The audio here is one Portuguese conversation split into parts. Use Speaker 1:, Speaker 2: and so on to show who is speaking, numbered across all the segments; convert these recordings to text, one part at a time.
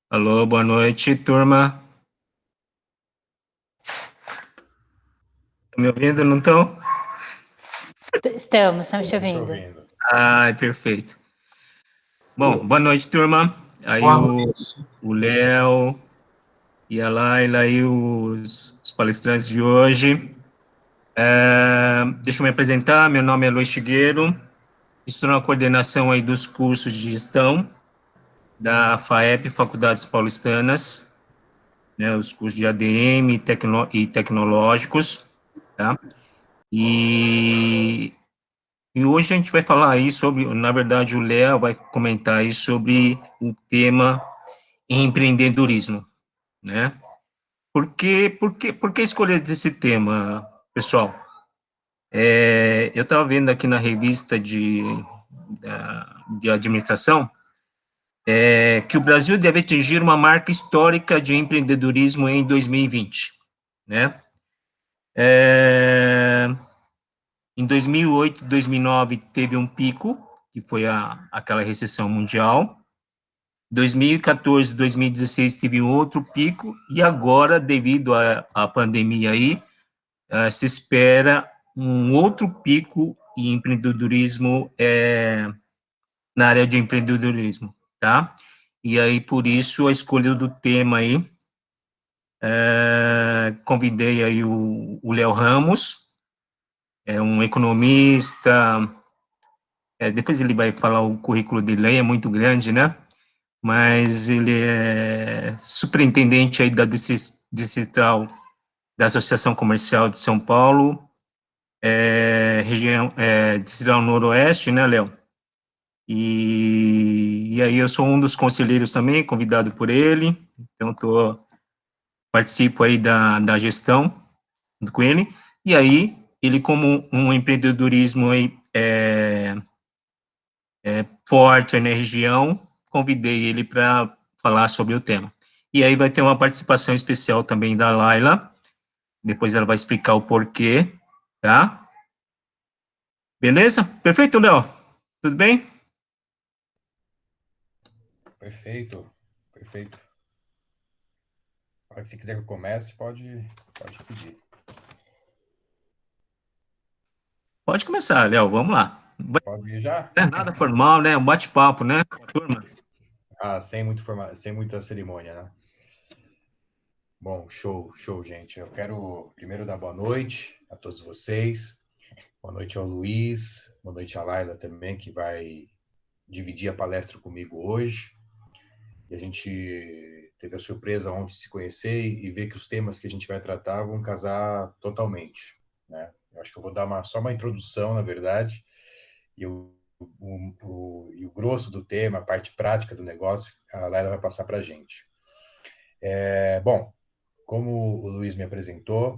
Speaker 1: Alô, boa noite, turma. Estão me ouvindo, não estão?
Speaker 2: Estamos te
Speaker 3: Estamos te
Speaker 2: ouvindo.
Speaker 3: ouvindo.
Speaker 1: Ah, perfeito. Bom, boa noite, turma. Aí
Speaker 4: Boa
Speaker 1: o
Speaker 4: noite.
Speaker 1: Léo e a Laila e os palestrantes de hoje. Deixa eu me apresentar, meu nome é Luiz Chigueiro, estou na coordenação aí dos cursos de gestão da FAEP, Faculdades Paulistanas, né, os cursos de ADM e tecnológicos, tá? E hoje a gente vai falar aí sobre, na verdade, o Léo vai comentar aí sobre o tema empreendedorismo, né? Por que escolher esse tema, pessoal? Eu estava vendo aqui na revista de administração que o Brasil deve atingir uma marca histórica de empreendedorismo em 2020, né? Em 2008, 2009 teve um pico, que foi aquela recessão mundial. 2014, 2016 teve um outro pico, e agora, devido à pandemia aí, se espera um outro pico em empreendedorismo, na área de empreendedorismo, tá? E aí, por isso, a escolha do tema aí, convidei aí o Léo Ramos, é um economista, depois ele vai falar o currículo dele aí, é muito grande, né? Mas ele é superintendente aí da Distrital da Associação Comercial de São Paulo, região Distrital Noroeste, né, Léo? E aí eu sou um dos conselheiros também, convidado por ele, então participo aí da gestão com ele, e aí ele como um empreendedorismo aí, forte na região, convidei ele para falar sobre o tema. E aí vai ter uma participação especial também da Laila, depois ela vai explicar o porquê, tá? Beleza? Perfeito, Léo? Tudo bem?
Speaker 3: Perfeito, perfeito. Se quiser que eu comece, pode pedir.
Speaker 1: Pode começar, Léo, vamos lá.
Speaker 3: Pode ir já?
Speaker 1: Não é nada formal, né? Um bate-papo, né, turma?
Speaker 3: Sem muita cerimônia, né? Bom, show, gente. Eu quero primeiro dar boa noite a todos vocês. Boa noite ao Luiz, boa noite à Laila também, que vai dividir a palestra comigo hoje. E a gente teve a surpresa ontem de se conhecer e ver que os temas que a gente vai tratar vão casar totalmente, né? Eu acho que eu vou dar só uma introdução, na verdade, e o grosso do tema, a parte prática do negócio, a Laila vai passar para a gente. Bom, como o Luiz me apresentou,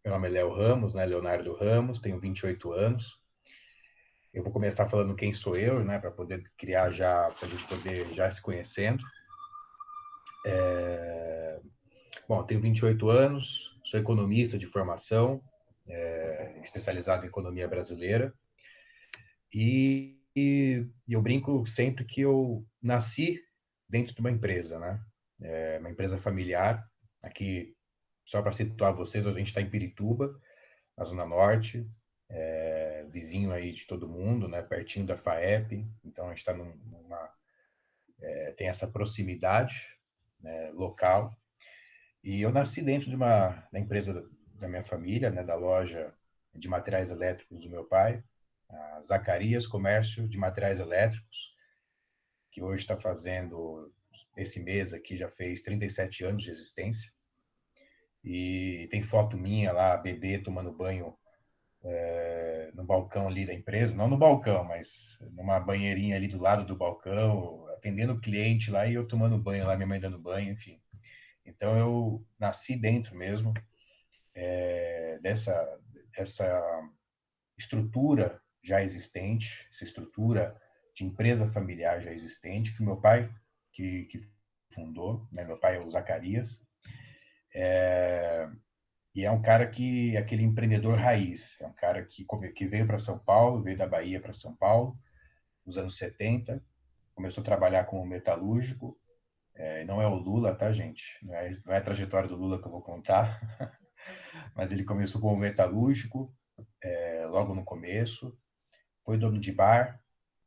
Speaker 3: meu nome é Léo Ramos, né? Leonardo Ramos, tenho 28 anos. Eu vou começar falando quem sou eu, né? Para poder criar já, para a gente poder já se conhecendo. Bom, tenho 28 anos, sou economista de formação, especializado em economia brasileira, e eu brinco sempre que eu nasci dentro de uma empresa, né? Uma empresa familiar. Aqui, só para situar vocês, a gente está em Pirituba, na Zona Norte, vizinho aí de todo mundo, né? Pertinho da FAEP, então a gente está tem essa proximidade, né, local. E eu nasci dentro da empresa da minha família, né, da loja de materiais elétricos do meu pai, a Zacarias Comércio de Materiais Elétricos, que hoje está fazendo, esse mês aqui já fez 37 anos de existência. E tem foto minha lá, bebê, tomando banho no balcão ali da empresa, não no balcão, mas numa banheirinha ali do lado do balcão, atendendo o cliente lá e eu tomando banho lá, minha mãe dando banho, enfim. Então eu nasci dentro mesmo dessa estrutura já existente, essa estrutura de empresa familiar já existente, que meu pai que fundou, né? Meu pai é o Zacarias, e é um cara que, aquele empreendedor raiz, é um cara que veio para São Paulo, veio da Bahia para São Paulo, nos anos 70, começou a trabalhar como metalúrgico, Não é o Lula, tá, gente? Não é a trajetória do Lula que eu vou contar, mas ele começou como metalúrgico, logo no começo, foi dono de bar,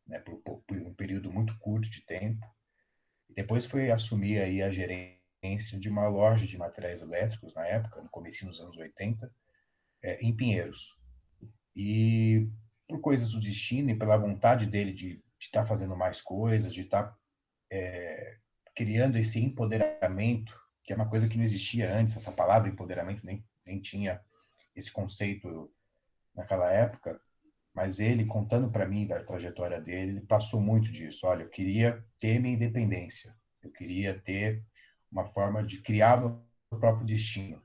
Speaker 3: né, por um período muito curto de tempo, e depois foi assumir aí a gerência de uma loja de materiais elétricos, na época, no começo dos anos 80, em Pinheiros. E por coisas do destino e pela vontade dele de estar fazendo mais coisas, de estar criando esse empoderamento, que é uma coisa que não existia antes, essa palavra empoderamento nem tinha esse conceito naquela época, mas ele, contando para mim da trajetória dele, ele passou muito disso. Olha, eu queria ter minha independência, eu queria ter uma forma de criar meu próprio destino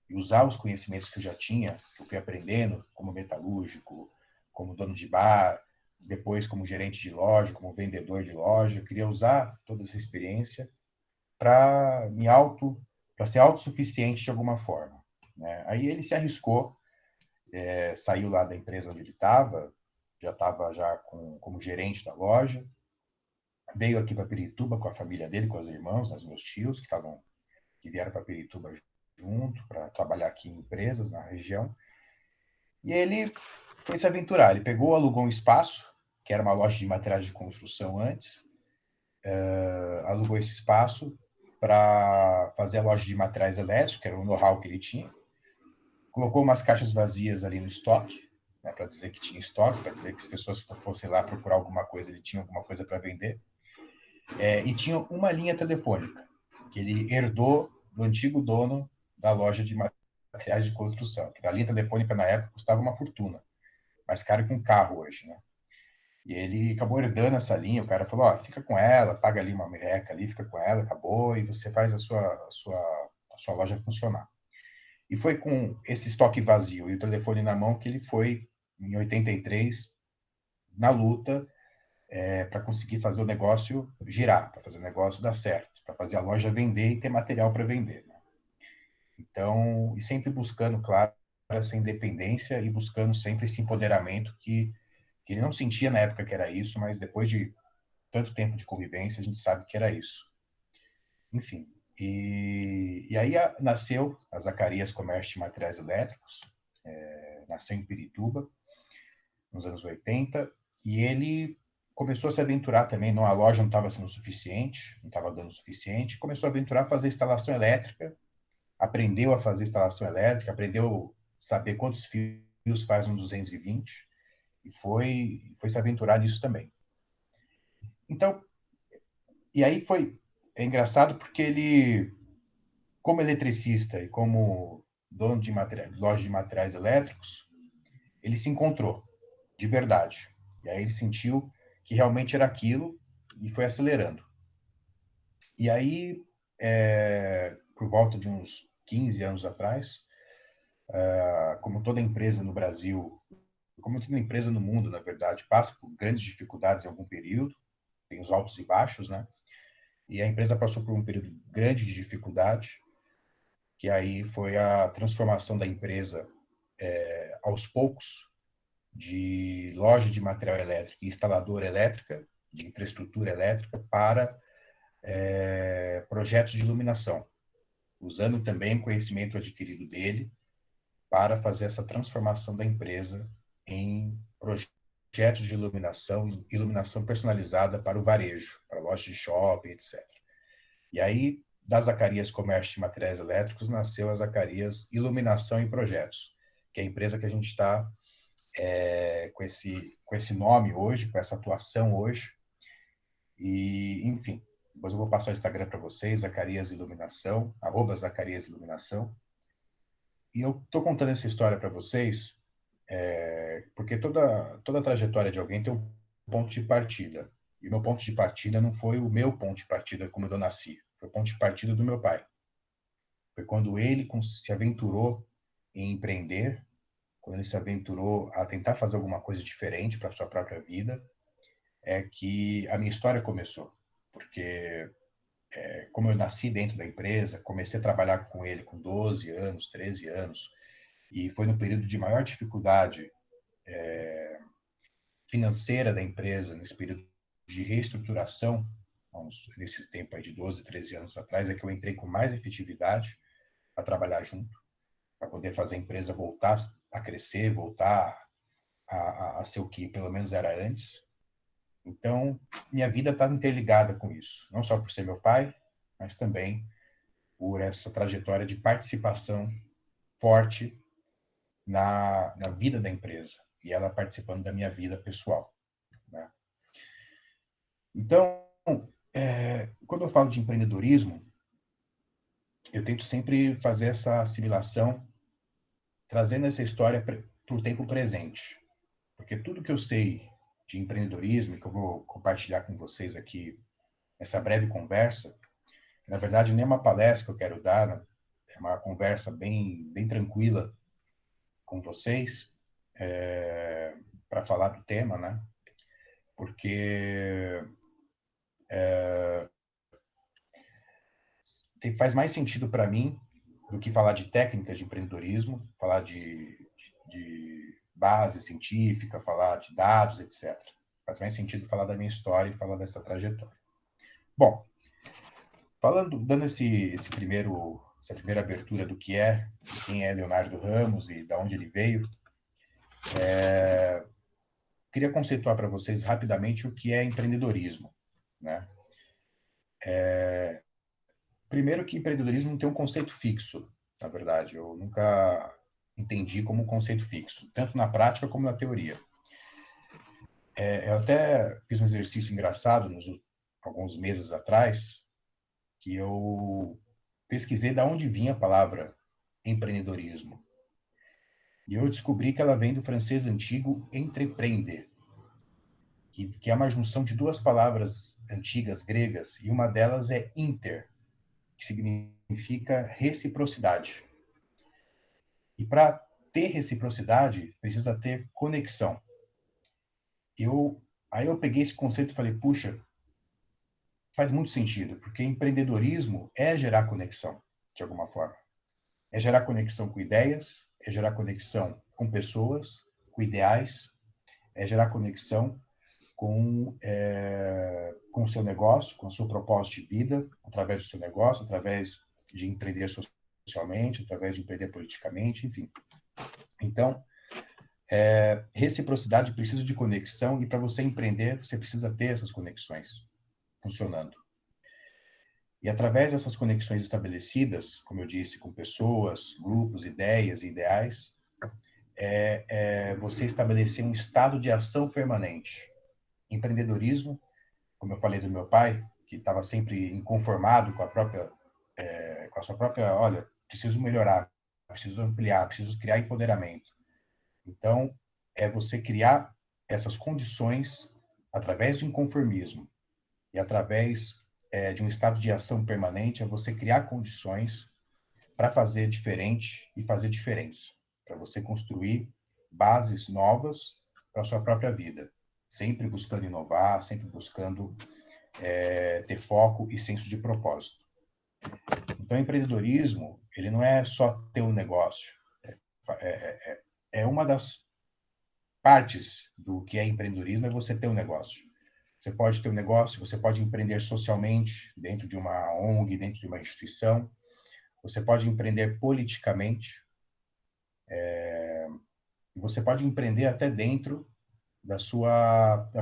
Speaker 3: e usar os conhecimentos que eu já tinha, que eu fui aprendendo como metalúrgico, como dono de bar, depois como gerente de loja, como vendedor de loja. Eu queria usar toda essa experiência para para ser autossuficiente de alguma forma, né? Aí ele se arriscou, saiu lá da empresa onde ele estava, já estava como gerente da loja, veio aqui para Pirituba com a família dele, com os irmãos, os meus tios que vieram para Pirituba junto para trabalhar aqui em empresas na região. E ele foi se aventurar. Ele pegou, alugou um espaço, que era uma loja de materiais de construção antes, alugou esse espaço para fazer a loja de materiais elétricos, que era o know-how que ele tinha. Colocou umas caixas vazias ali no estoque, né, para dizer que tinha estoque, para dizer que as pessoas fossem lá procurar alguma coisa, ele tinha alguma coisa para vender. E tinha uma linha telefônica, que ele herdou do antigo dono da loja de materiais de construção. A linha telefônica, na época, custava uma fortuna, mais caro que um carro hoje, né? E ele acabou herdando essa linha. O cara falou: ó, fica com ela, paga ali uma merreca ali, fica com ela, acabou, e você faz a sua loja funcionar. E foi com esse estoque vazio e o telefone na mão que ele foi, em 83, na luta, para conseguir fazer o negócio girar, para fazer o negócio dar certo, para fazer a loja vender e ter material para vender, né? Então, e sempre buscando, claro, essa independência e buscando sempre esse empoderamento que ele não sentia na época que era isso, mas depois de tanto tempo de convivência, a gente sabe que era isso. Enfim, e aí nasceu a Zacarias Comércio de Materiais Elétricos, nasceu em Pirituba, nos anos 80, e ele começou a se aventurar também, a loja não estava sendo suficiente, não estava dando o suficiente, começou a aventurar a fazer instalação elétrica, aprendeu a fazer instalação elétrica, aprendeu a saber quantos fios faz um 220, e foi se aventurar nisso também. Então, e aí é engraçado porque ele, como eletricista e como dono de loja de materiais elétricos, ele se encontrou de verdade. E aí ele sentiu que realmente era aquilo e foi acelerando. E aí, por volta de uns 15 anos atrás, como toda empresa no Brasil, como toda empresa no mundo, na verdade, passa por grandes dificuldades em algum período, tem os altos e baixos, né? E a empresa passou por um período grande de dificuldade, que aí foi a transformação da empresa aos poucos de loja de material elétrico e instaladora elétrica, de infraestrutura elétrica, para projetos de iluminação, usando também o conhecimento adquirido dele para fazer essa transformação da empresa em projetos de iluminação personalizada para o varejo, para lojas de shopping, etc. E aí, da Zacarias Comércio de Materiais Elétricos, nasceu a Zacarias Iluminação e Projetos, que é a empresa que a gente está com esse nome hoje, com essa atuação hoje. E, enfim, depois eu vou passar o Instagram para vocês, Zacarias Iluminação, @Zacarias Iluminação. E eu estou contando essa história para vocês porque toda a trajetória de alguém tem um ponto de partida. E o meu ponto de partida não foi o meu ponto de partida como eu nasci, foi o ponto de partida do meu pai. Foi quando ele se aventurou em empreender, quando ele se aventurou a tentar fazer alguma coisa diferente para a sua própria vida, é que a minha história começou. Porque, como eu nasci dentro da empresa, comecei a trabalhar com ele com 12 anos, 13 anos, e foi no período de maior dificuldade financeira da empresa, nesse período de reestruturação, nesses tempos aí de 12, 13 anos atrás, é que eu entrei com mais efetividade para trabalhar junto, para poder fazer a empresa voltar a crescer, voltar a ser o que pelo menos era antes. Então, minha vida está interligada com isso, não só por ser meu pai, mas também por essa trajetória de participação forte na vida da empresa, e ela participando da minha vida pessoal, né? Então, quando eu falo de empreendedorismo, eu tento sempre fazer essa assimilação, trazendo essa história para o tempo presente. Porque tudo que eu sei de empreendedorismo, que eu vou compartilhar com vocês aqui nessa breve conversa, na verdade, nem é uma palestra que eu quero dar, né? É uma conversa bem tranquila com vocês, para falar do tema, né? Porque faz mais sentido para mim do que falar de técnicas de empreendedorismo, falar de base científica, falar de dados, etc. Faz mais sentido falar da minha história e falar dessa trajetória. Bom, dando essa primeira abertura do que é, quem é Leonardo Ramos e de onde ele veio, queria conceituar para vocês rapidamente o que é empreendedorismo, né? Primeiro que empreendedorismo não tem um conceito fixo, na verdade. Eu nunca entendi como um conceito fixo, tanto na prática como na teoria. Eu até fiz um exercício engraçado alguns meses atrás, que eu pesquisei de onde vinha a palavra empreendedorismo. E eu descobri que ela vem do francês antigo entreprendre, que é uma junção de duas palavras antigas gregas, e uma delas é inter, que significa reciprocidade. E para ter reciprocidade, precisa ter conexão. Aí eu peguei esse conceito e falei, puxa, faz muito sentido, porque empreendedorismo é gerar conexão, de alguma forma. É gerar conexão com ideias, é gerar conexão com pessoas, com ideais, é gerar conexão com o seu negócio, com o seu propósito de vida, através do seu negócio, através de empreender socialmente, através de empreender politicamente, enfim. Então, reciprocidade precisa de conexão, e para você empreender, você precisa ter essas conexões funcionando. E através dessas conexões estabelecidas, como eu disse, com pessoas, grupos, ideias e ideais, você estabelecer um estado de ação permanente. Empreendedorismo, como eu falei do meu pai, que estava sempre inconformado com a sua própria, olha, preciso melhorar, preciso ampliar, preciso criar empoderamento. Então, é você criar essas condições através do inconformismo e através de um estado de ação permanente, é você criar condições para fazer diferente e fazer diferença, para você construir bases novas para a sua própria vida, sempre buscando inovar, sempre buscando ter foco e senso de propósito. Então, empreendedorismo, ele não é só ter um negócio, é uma das partes do que é empreendedorismo, é você ter um negócio. Você pode ter um negócio, você pode empreender socialmente, dentro de uma ONG, dentro de uma instituição, você pode empreender politicamente, e você pode empreender até dentro da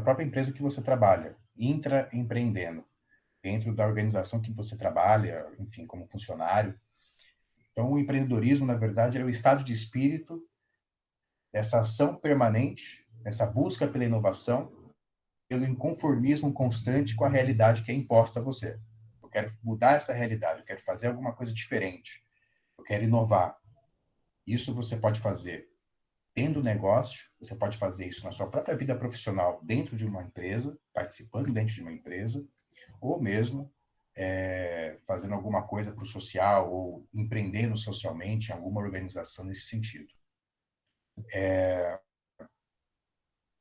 Speaker 3: própria empresa que você trabalha, intraempreendendo, dentro da organização que você trabalha, enfim, como funcionário. Então, o empreendedorismo, na verdade, é o estado de espírito dessa ação permanente, essa busca pela inovação, pelo inconformismo constante com a realidade que é imposta a você. Eu quero mudar essa realidade, eu quero fazer alguma coisa diferente, eu quero inovar. Isso você pode fazer tendo negócio, você pode fazer isso na sua própria vida profissional, dentro de uma empresa, participando dentro de uma empresa, ou mesmo fazendo alguma coisa para o social, ou empreendendo socialmente em alguma organização nesse sentido.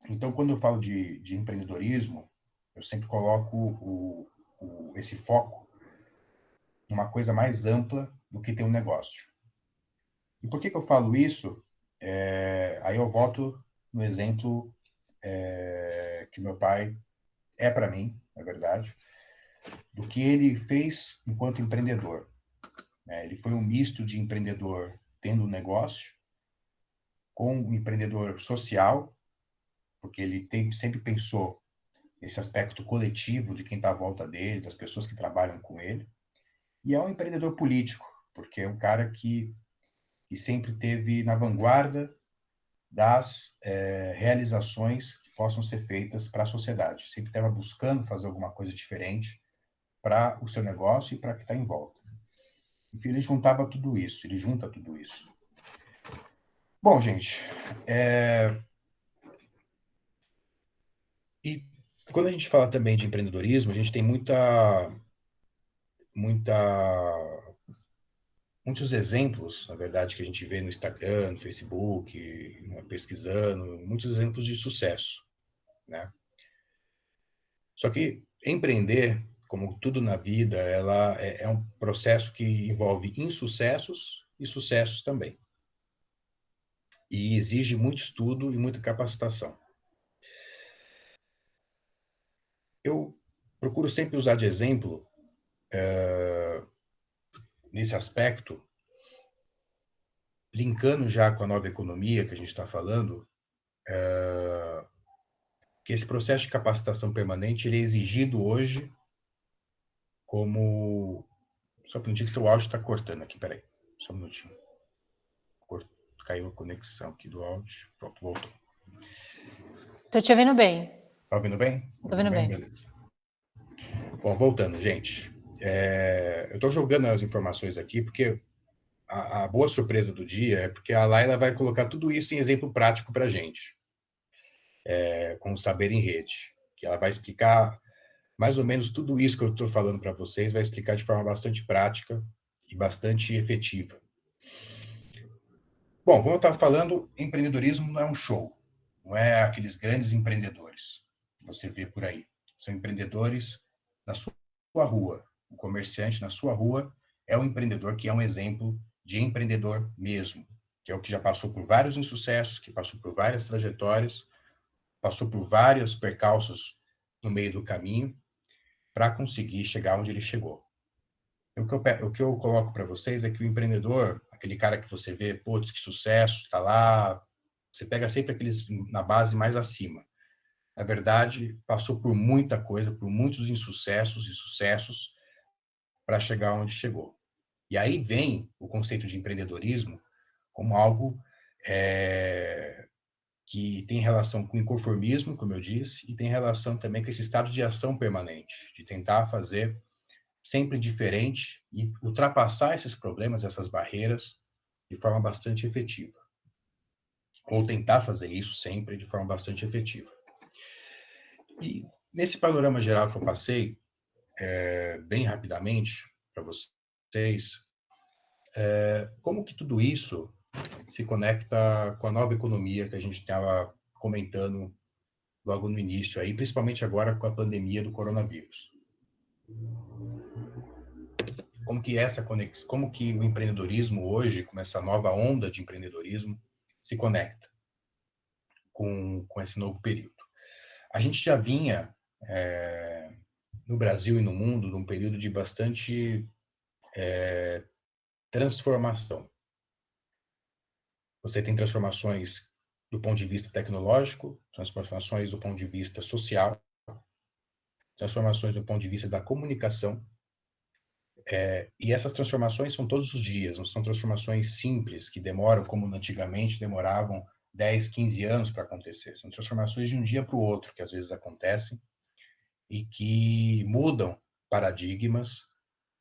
Speaker 3: Então, quando eu falo de empreendedorismo, eu sempre coloco esse foco numa coisa mais ampla do que ter um negócio. E por que eu falo isso? Aí eu volto no exemplo que meu pai é para mim, na verdade, do que ele fez enquanto empreendedor. Ele foi um misto de empreendedor tendo um negócio, com um empreendedor social, porque ele sempre pensou nesse aspecto coletivo de quem está à volta dele, das pessoas que trabalham com ele, e é um empreendedor político, porque é um cara que sempre teve na vanguarda das realizações que possam ser feitas para a sociedade. Sempre estava buscando fazer alguma coisa diferente para o seu negócio e para o que está em volta. Enfim, ele juntava tudo isso, ele junta tudo isso. Bom, gente, e quando a gente fala também de empreendedorismo, a gente tem muitos exemplos, na verdade, que a gente vê no Instagram, no Facebook, pesquisando, muitos exemplos de sucesso, né? Só que empreender, como tudo na vida, ela é um processo que envolve insucessos e sucessos também. E exige muito estudo e muita capacitação. Eu procuro sempre usar de exemplo, nesse aspecto, linkando já com a nova economia que a gente está falando, que esse processo de capacitação permanente ele é exigido hoje como... Só um minutinho que o áudio está cortando aqui, peraí. Só um minutinho. Caiu a conexão aqui do áudio. Pronto, voltou.
Speaker 2: Tô te ouvindo bem.
Speaker 3: Tá ouvindo bem?
Speaker 2: Tô ouvindo bem.
Speaker 3: Beleza. Bom, voltando, gente. Eu estou jogando as informações aqui porque a boa surpresa do dia é porque a Laila vai colocar tudo isso em exemplo prático para a gente, com o Saber em Rede. Que ela vai explicar mais ou menos tudo isso que eu estou falando para vocês, vai explicar de forma bastante prática e bastante efetiva. Bom, como eu estava falando, empreendedorismo não é um show, não é aqueles grandes empreendedores que você vê por aí. São empreendedores na sua rua. O comerciante na sua rua é um empreendedor que é um exemplo de empreendedor mesmo, que é o que já passou por vários insucessos, que passou por várias trajetórias, passou por vários percalços no meio do caminho para conseguir chegar onde ele chegou. O que eu coloco para vocês é que o empreendedor, aquele cara que você vê, putz, que sucesso, está lá, você pega sempre aqueles na base mais acima. Na verdade, passou por muita coisa, por muitos insucessos e sucessos para chegar onde chegou. E aí vem o conceito de empreendedorismo como algo que tem relação com o inconformismo, como eu disse, e tem relação também com esse estado de ação permanente, de tentar fazer sempre diferente e ultrapassar esses problemas, essas barreiras, de forma bastante efetiva. Ou tentar fazer isso sempre de forma bastante efetiva. E nesse panorama geral que eu passei, bem rapidamente para vocês, como que tudo isso se conecta com a nova economia que a gente estava comentando logo no início, aí, principalmente agora com a pandemia do coronavírus. Como que o empreendedorismo hoje, com essa nova onda de empreendedorismo, se conecta com esse novo período? A gente já vinha, no Brasil e no mundo, num período de bastante transformação. Você tem transformações do ponto de vista tecnológico, transformações do ponto de vista social, transformações do ponto de vista da comunicação. E essas transformações são todos os dias, não são transformações simples, que demoram, como antigamente demoravam 10, 15 anos para acontecer. São transformações de um dia para o outro, que às vezes acontecem, e que mudam paradigmas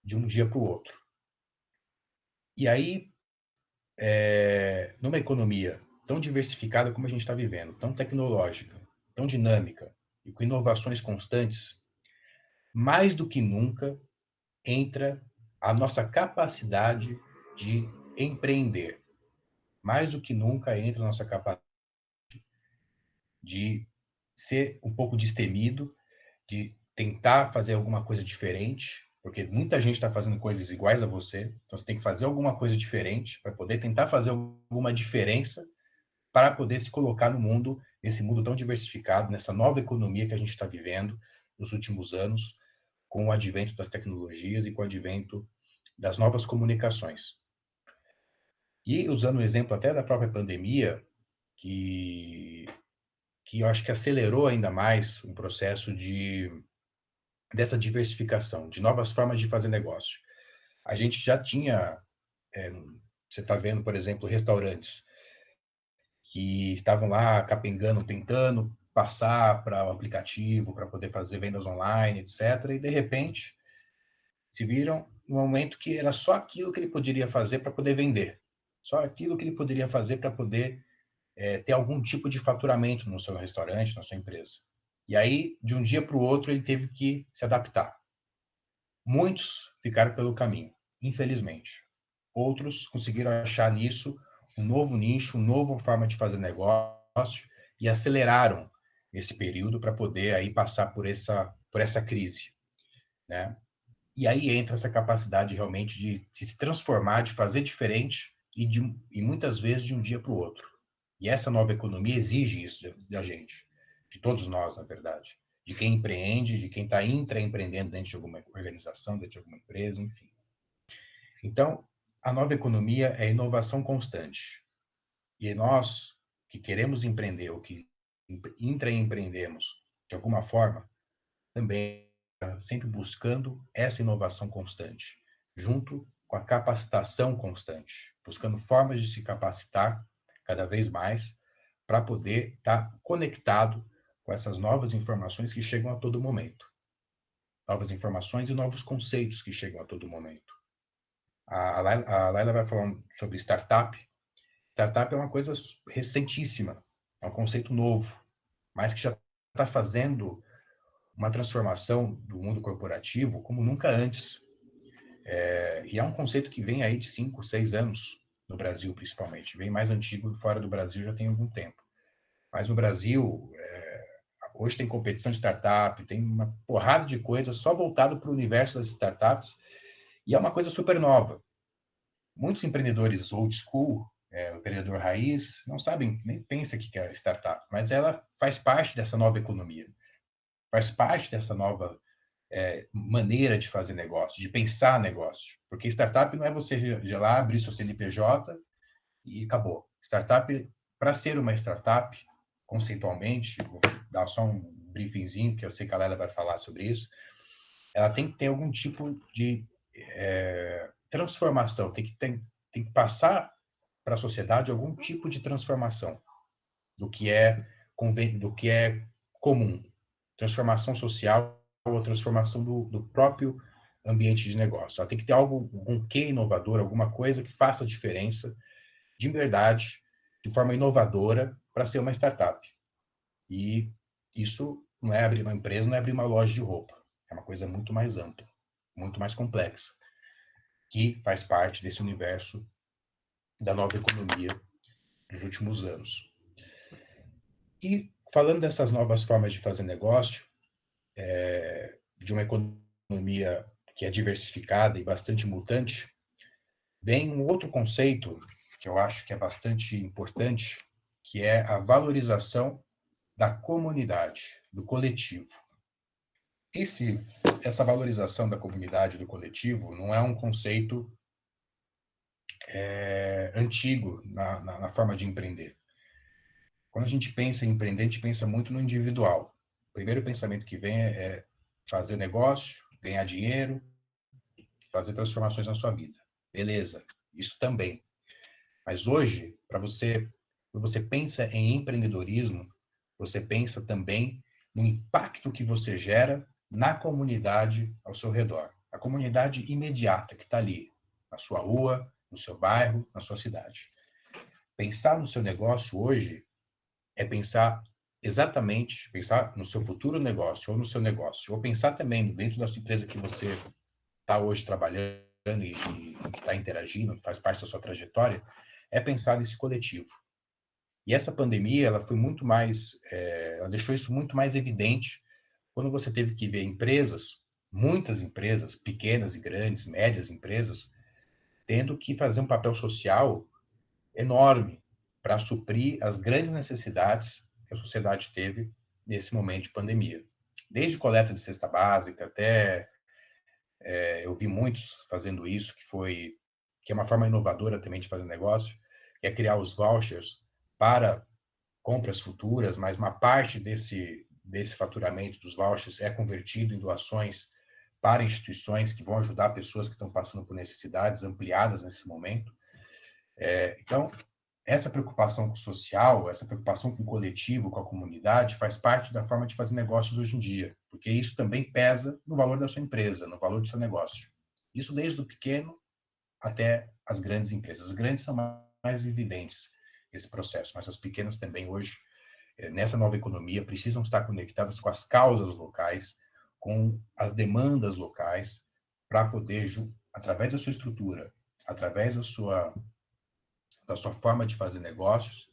Speaker 3: de um dia para o outro. E aí, numa economia tão diversificada como a gente está vivendo, tão tecnológica, tão dinâmica, e com inovações constantes, mais do que nunca entra a nossa capacidade de empreender. Mais do que nunca entra a nossa capacidade de ser um pouco destemido, de tentar fazer alguma coisa diferente, porque muita gente está fazendo coisas iguais a você, então você tem que fazer alguma coisa diferente para poder tentar fazer alguma diferença para poder se colocar no mundo, nesse mundo tão diversificado, nessa nova economia que a gente está vivendo nos últimos anos, com o advento das tecnologias e com o advento das novas comunicações. E usando o exemplo até da própria pandemia, que eu acho que acelerou ainda mais um processo dessa diversificação, de novas formas de fazer negócio. A gente já tinha, você está vendo, por exemplo, restaurantes que estavam lá capengando, tentando passar para o aplicativo, para poder fazer vendas online, etc. E, de repente, se viram no momento que era só aquilo que ele poderia fazer para poder vender. Só aquilo que ele poderia fazer para poder ter algum tipo de faturamento no seu restaurante, na sua empresa. E aí, de um dia para o outro, ele teve que se adaptar. Muitos ficaram pelo caminho, infelizmente. Outros conseguiram achar nisso um novo nicho, uma nova forma de fazer negócio e aceleraram esse período para poder aí passar por essa crise, né? E aí entra essa capacidade realmente de se transformar, de fazer diferente e muitas vezes de um dia para o outro. E essa nova economia exige isso da gente, de todos nós, na verdade. De quem empreende, de quem está intraempreendendo dentro de alguma organização, dentro de alguma empresa, enfim. Então, a nova economia é inovação constante. E nós, que queremos empreender ou que intraempreendemos de alguma forma, também sempre buscando essa inovação constante, junto com a capacitação constante, buscando formas de se capacitar cada vez mais para poder estar conectado com essas novas informações que chegam a todo momento. Novas informações e novos conceitos que chegam a todo momento. A Laila vai falar sobre startup. Startup é uma coisa recentíssima, é um conceito novo, mas que já está fazendo uma transformação do mundo corporativo como nunca antes. E é um conceito que vem aí de 5, 6 anos, no Brasil principalmente. Vem mais antigo, fora do Brasil já tem algum tempo. Mas no Brasil, hoje tem competição de startup, tem uma porrada de coisa só voltado para o universo das startups, e é uma coisa super nova. Muitos empreendedores old school, o empreendedor raiz, não sabem, nem pensa que é startup, mas ela faz parte dessa nova economia, faz parte dessa nova maneira de fazer negócio, de pensar negócio. Porque startup não é você ir lá, abrir seu CNPJ e acabou. Startup, para ser uma startup, conceitualmente, vou dar só um briefingzinho, que eu sei que a Lela vai falar sobre isso, ela tem que ter algum tipo de transformação, tem que passar para a sociedade algum tipo de transformação do que é comum. Transformação social ou transformação do próprio ambiente de negócio. Ela tem que ter algum quê inovador, alguma coisa que faça diferença de verdade, de forma inovadora, para ser uma startup. E isso não é abrir uma empresa, não é abrir uma loja de roupa. É uma coisa muito mais ampla, muito mais complexa, que faz parte desse universo da nova economia dos últimos anos. E falando dessas novas formas de fazer negócio, de uma economia que é diversificada e bastante mutante, vem um outro conceito que eu acho que é bastante importante, que é a valorização da comunidade, do coletivo. Essa valorização da comunidade, do coletivo, não é um conceito antigo na forma de empreender. Quando a gente pensa em empreender, a gente pensa muito no individual. O primeiro pensamento que vem é fazer negócio, ganhar dinheiro, fazer transformações na sua vida. Beleza, isso também. Mas hoje, quando você pensa em empreendedorismo, você pensa também no impacto que você gera na comunidade ao seu redor. A comunidade imediata que está ali, na sua rua, no seu bairro, na sua cidade. Pensar no seu negócio hoje é pensar no seu futuro negócio ou no seu negócio, ou pensar também dentro da sua empresa que você está hoje trabalhando e está interagindo, faz parte da sua trajetória, é pensar nesse coletivo. E essa pandemia, ela foi muito mais, ela deixou isso muito mais evidente quando você teve que ver muitas empresas, pequenas e grandes, médias empresas, tendo que fazer um papel social enorme para suprir as grandes necessidades que a sociedade teve nesse momento de pandemia. Desde coleta de cesta básica até eu vi muitos fazendo isso, que é uma forma inovadora também de fazer negócio, que é criar os vouchers para compras futuras, mas uma parte desse faturamento dos vouchers é convertido em doações para instituições que vão ajudar pessoas que estão passando por necessidades ampliadas nesse momento. Então, essa preocupação com o social, essa preocupação com o coletivo, com a comunidade, faz parte da forma de fazer negócios hoje em dia, porque isso também pesa no valor da sua empresa, no valor do seu negócio. Isso desde o pequeno até as grandes empresas. As grandes são mais evidentes esse processo, mas as pequenas também hoje, nessa nova economia, precisam estar conectadas com as causas locais, com as demandas locais, para poder, através da sua estrutura, através da sua forma de fazer negócios,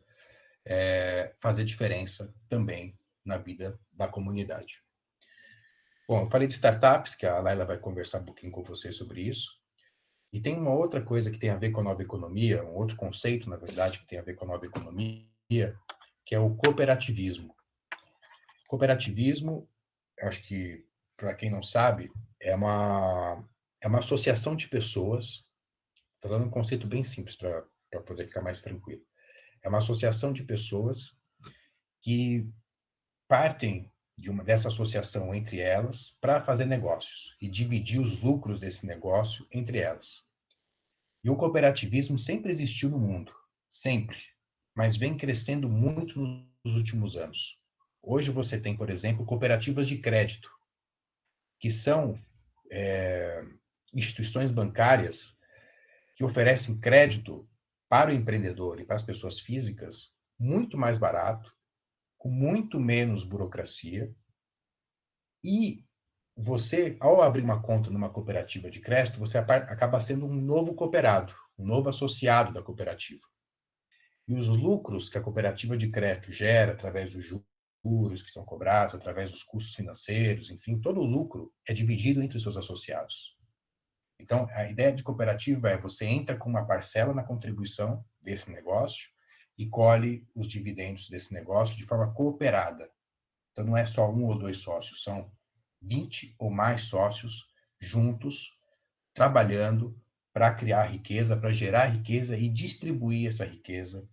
Speaker 3: fazer diferença também na vida da comunidade. Bom, eu falei de startups, que a Laila vai conversar um pouquinho com você sobre isso. E tem uma outra coisa que tem a ver com a nova economia, um outro conceito, na verdade, que tem a ver com a nova economia, que é o cooperativismo. Cooperativismo, acho que, para quem não sabe, é uma associação de pessoas, fazendo um conceito bem simples para poder ficar mais tranquilo. É uma associação de pessoas que partem dessa associação entre elas para fazer negócios e dividir os lucros desse negócio entre elas. E o cooperativismo sempre existiu no mundo, sempre, mas vem crescendo muito nos últimos anos. Hoje você tem, por exemplo, cooperativas de crédito, que são instituições bancárias que oferecem crédito para o empreendedor e para as pessoas físicas muito mais barato, com muito menos burocracia. E você, ao abrir uma conta numa cooperativa de crédito, você acaba sendo um novo cooperado, um novo associado da cooperativa. E os lucros que a cooperativa de crédito gera através dos juros que são cobrados, através dos custos financeiros, enfim, todo o lucro é dividido entre os seus associados. Então, a ideia de cooperativa é você entra com uma parcela na contribuição desse negócio e colhe os dividendos desse negócio de forma cooperada. Então, não é só um ou dois sócios, são 20 ou mais sócios juntos, trabalhando para criar riqueza, para gerar riqueza e distribuir essa riqueza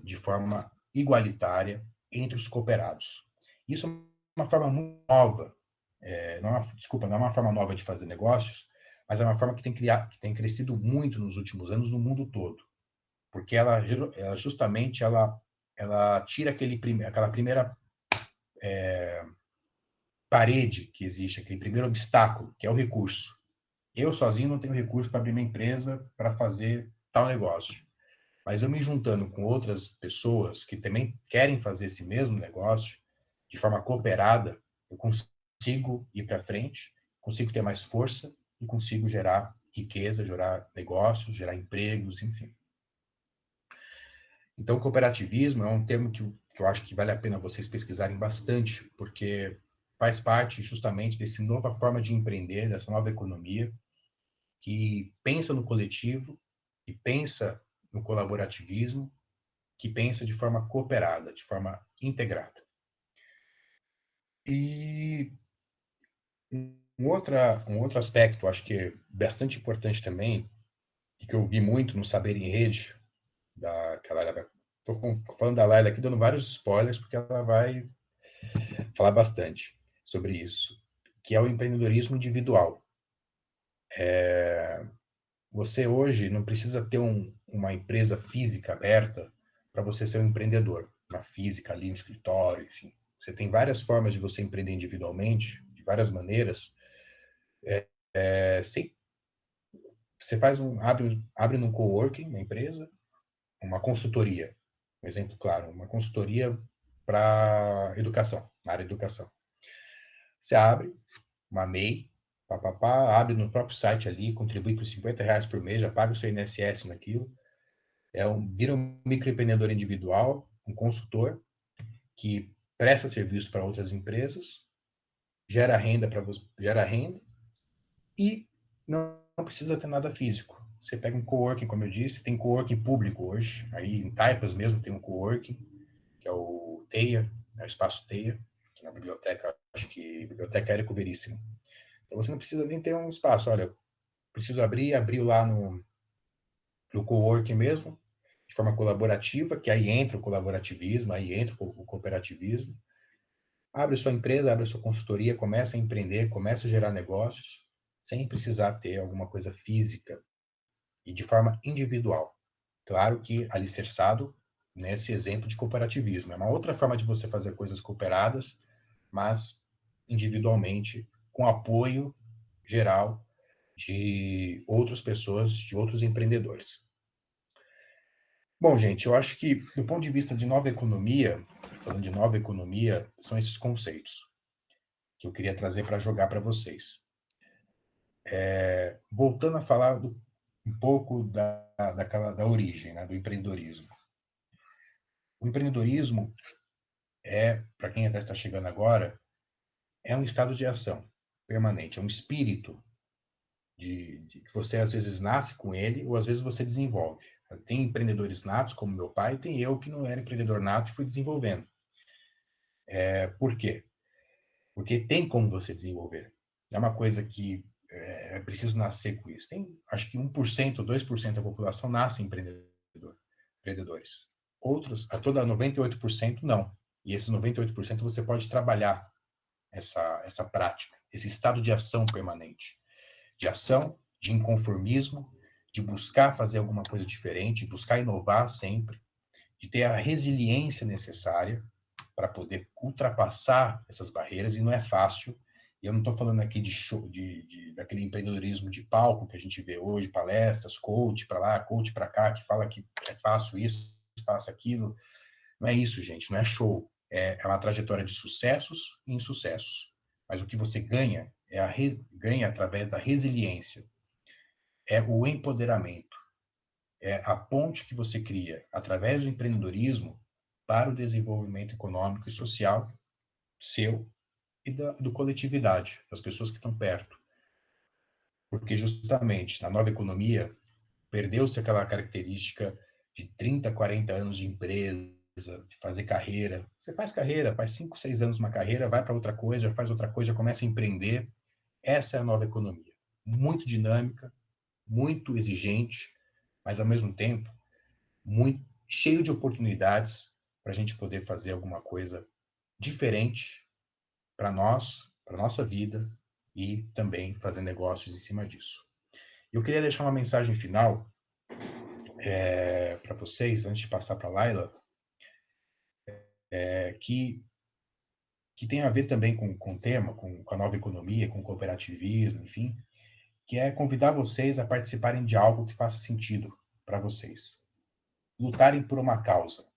Speaker 3: de forma igualitária entre os cooperados. Isso é uma forma muito nova, não é uma forma nova de fazer negócios, mas é uma forma que tem crescido muito nos últimos anos no mundo todo, porque ela justamente ela tira aquela primeira parede que existe, aquele primeiro obstáculo, que é o recurso. Eu sozinho não tenho recurso para abrir minha empresa para fazer tal negócio. Mas eu me juntando com outras pessoas que também querem fazer esse mesmo negócio, de forma cooperada, eu consigo ir para frente, consigo ter mais força e consigo gerar riqueza, gerar negócios, gerar empregos, enfim. Então, cooperativismo é um termo que eu acho que vale a pena vocês pesquisarem bastante, porque faz parte justamente dessa nova forma de empreender, dessa nova economia, que pensa no coletivo, que pensa no colaborativismo, que pensa de forma cooperada, de forma integrada. E um outro aspecto, acho que é bastante importante também, e que eu vi muito no Saber em Rede, estou falando da Laila aqui, dando vários spoilers, porque ela vai falar bastante sobre isso, que é o empreendedorismo individual. Você hoje não precisa ter uma empresa física aberta para você ser um empreendedor, uma física ali no escritório, enfim. Você tem várias formas de você empreender individualmente, de várias maneiras. Você abre num coworking, uma empresa, uma consultoria, um exemplo claro, uma consultoria para educação, na área de educação. Você abre uma MEI, abre no próprio site ali, contribui com R$50 por mês, já paga o seu INSS naquilo, vira um microempreendedor individual, um consultor que presta serviço para outras empresas, gera renda e não precisa ter nada físico. Você pega um coworking, como eu disse, tem coworking público hoje, aí em Taipas mesmo tem um coworking, que é o TEIA, o Espaço TEIA, que na biblioteca, acho que Biblioteca Érico Veríssimo. Então você não precisa nem ter um espaço. Olha, preciso abriu lá no coworking mesmo, de forma colaborativa, que aí entra o colaborativismo, aí entra o cooperativismo. Abre sua empresa, abre sua consultoria, começa a empreender, começa a gerar negócios, sem precisar ter alguma coisa física e de forma individual. Claro que alicerçado nesse exemplo de cooperativismo. É uma outra forma de você fazer coisas cooperadas, mas individualmente, com apoio geral de outras pessoas, de outros empreendedores. Bom, gente, eu acho que, do ponto de vista de nova economia, falando de nova economia, são esses conceitos que eu queria trazer para jogar para vocês. Voltando a falar um pouco da origem, né, do empreendedorismo. O empreendedorismo para quem até está chegando agora, é um estado de ação permanente, é um espírito que você às vezes nasce com ele ou às vezes você desenvolve. Tem empreendedores natos, como meu pai, tem eu que não era empreendedor nato e fui desenvolvendo. Por quê? Porque tem como você desenvolver. É uma coisa que é preciso nascer com isso. Tem, acho que 1% ou 2% da população nasce empreendedores. Outros, a toda 98% não. E esses 98% você pode trabalhar essa prática, esse estado de ação permanente. De ação, de inconformismo, de buscar fazer alguma coisa diferente, buscar inovar sempre, de ter a resiliência necessária para poder ultrapassar essas barreiras, e não é fácil. E eu não estou falando aqui de show, daquele empreendedorismo de palco que a gente vê hoje, palestras, coach para lá, coach para cá, que fala que é fácil isso, faço aquilo. Não é isso, gente, não é show. É uma trajetória de sucessos e insucessos. Mas o que você ganha ganha através da resiliência. É o empoderamento. É a ponte que você cria através do empreendedorismo para o desenvolvimento econômico e social seu e do coletividade, das pessoas que estão perto. Porque justamente na nova economia perdeu-se aquela característica de 30, 40 anos de empresa, de fazer carreira. Você faz carreira, faz 5, 6 anos uma carreira, vai para outra coisa, faz outra coisa, começa a empreender. Essa é a nova economia. Muito dinâmica, muito exigente, mas ao mesmo tempo muito cheio de oportunidades para a gente poder fazer alguma coisa diferente para nós, para nossa vida e também fazer negócios em cima disso. Eu queria deixar uma mensagem final para vocês, antes de passar para a Laila, que tem a ver também com o tema, com a nova economia, com o cooperativismo, enfim, que é convidar vocês a participarem de algo que faça sentido para vocês. Lutarem por uma causa.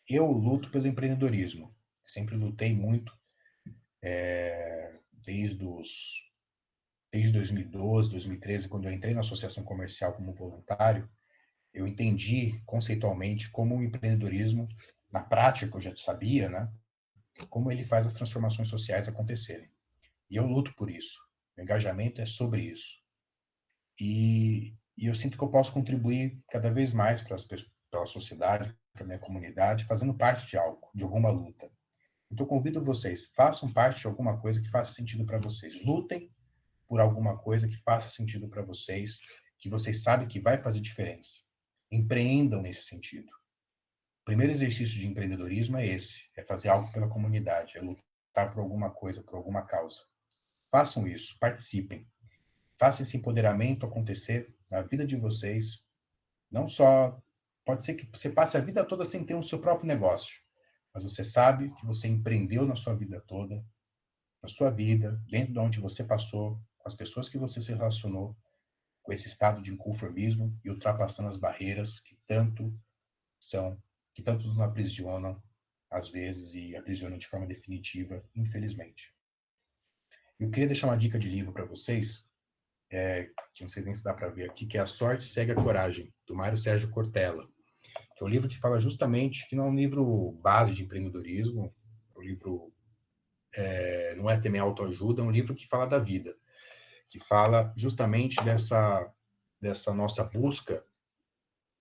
Speaker 3: Eu luto pelo empreendedorismo. Sempre lutei muito, desde 2012, 2013, quando eu entrei na associação comercial como voluntário, eu entendi conceitualmente como o empreendedorismo, na prática, que eu já sabia, né, como ele faz as transformações sociais acontecerem. E eu luto por isso. O engajamento é sobre isso. E eu sinto que eu posso contribuir cada vez mais para a sociedade, para a minha comunidade, fazendo parte de algo, de alguma luta. Então, convido vocês, façam parte de alguma coisa que faça sentido para vocês. Lutem por alguma coisa que faça sentido para vocês, que vocês sabem que vai fazer diferença. Empreendam nesse sentido. O primeiro exercício de empreendedorismo é esse, é fazer algo pela comunidade, é lutar por alguma coisa, por alguma causa. Façam isso, participem. Façam esse empoderamento acontecer na vida de vocês. Não só... Pode ser que você passe a vida toda sem ter o seu próprio negócio, mas você sabe que você empreendeu na sua vida toda, na sua vida, dentro de onde você passou, com as pessoas que você se relacionou, com esse estado de inconformismo e ultrapassando as barreiras que tanto nos aprisionam, às vezes, e aprisionam de forma definitiva, infelizmente. Eu queria deixar uma dica de livro para vocês, que não sei nem se dá para ver aqui, que é A Sorte Segue a Coragem, do Mário Sérgio Cortella, que é um livro que fala justamente, que não é um livro base de empreendedorismo, é um livro, não é também autoajuda, é um livro que fala da vida, que fala justamente dessa nossa busca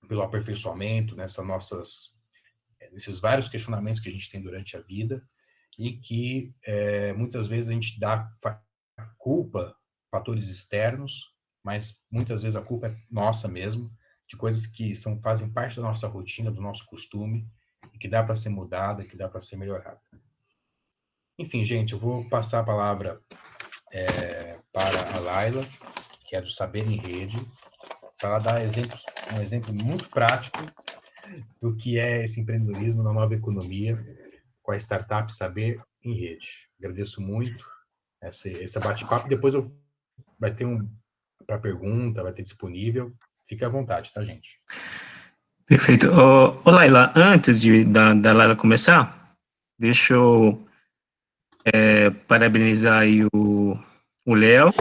Speaker 3: pelo aperfeiçoamento, nesses vários questionamentos que a gente tem durante a vida e que muitas vezes a gente culpa, fatores externos, mas muitas vezes a culpa é nossa mesmo, de coisas que fazem parte da nossa rotina, do nosso costume, e que dá para ser mudada, que dá para ser melhorada. Enfim, gente, eu vou passar a palavra para a Laila, que é do Saber em Rede, para ela dar um exemplo muito prático do que é esse empreendedorismo na nova economia, com a startup Saber em Rede. Agradeço muito esse bate-papo. Depois vai ter para pergunta, vai ter disponível. Fique à vontade, tá, gente?
Speaker 1: Perfeito. Ô, Laila, antes da Laila começar, deixa eu parabenizar aí o Léo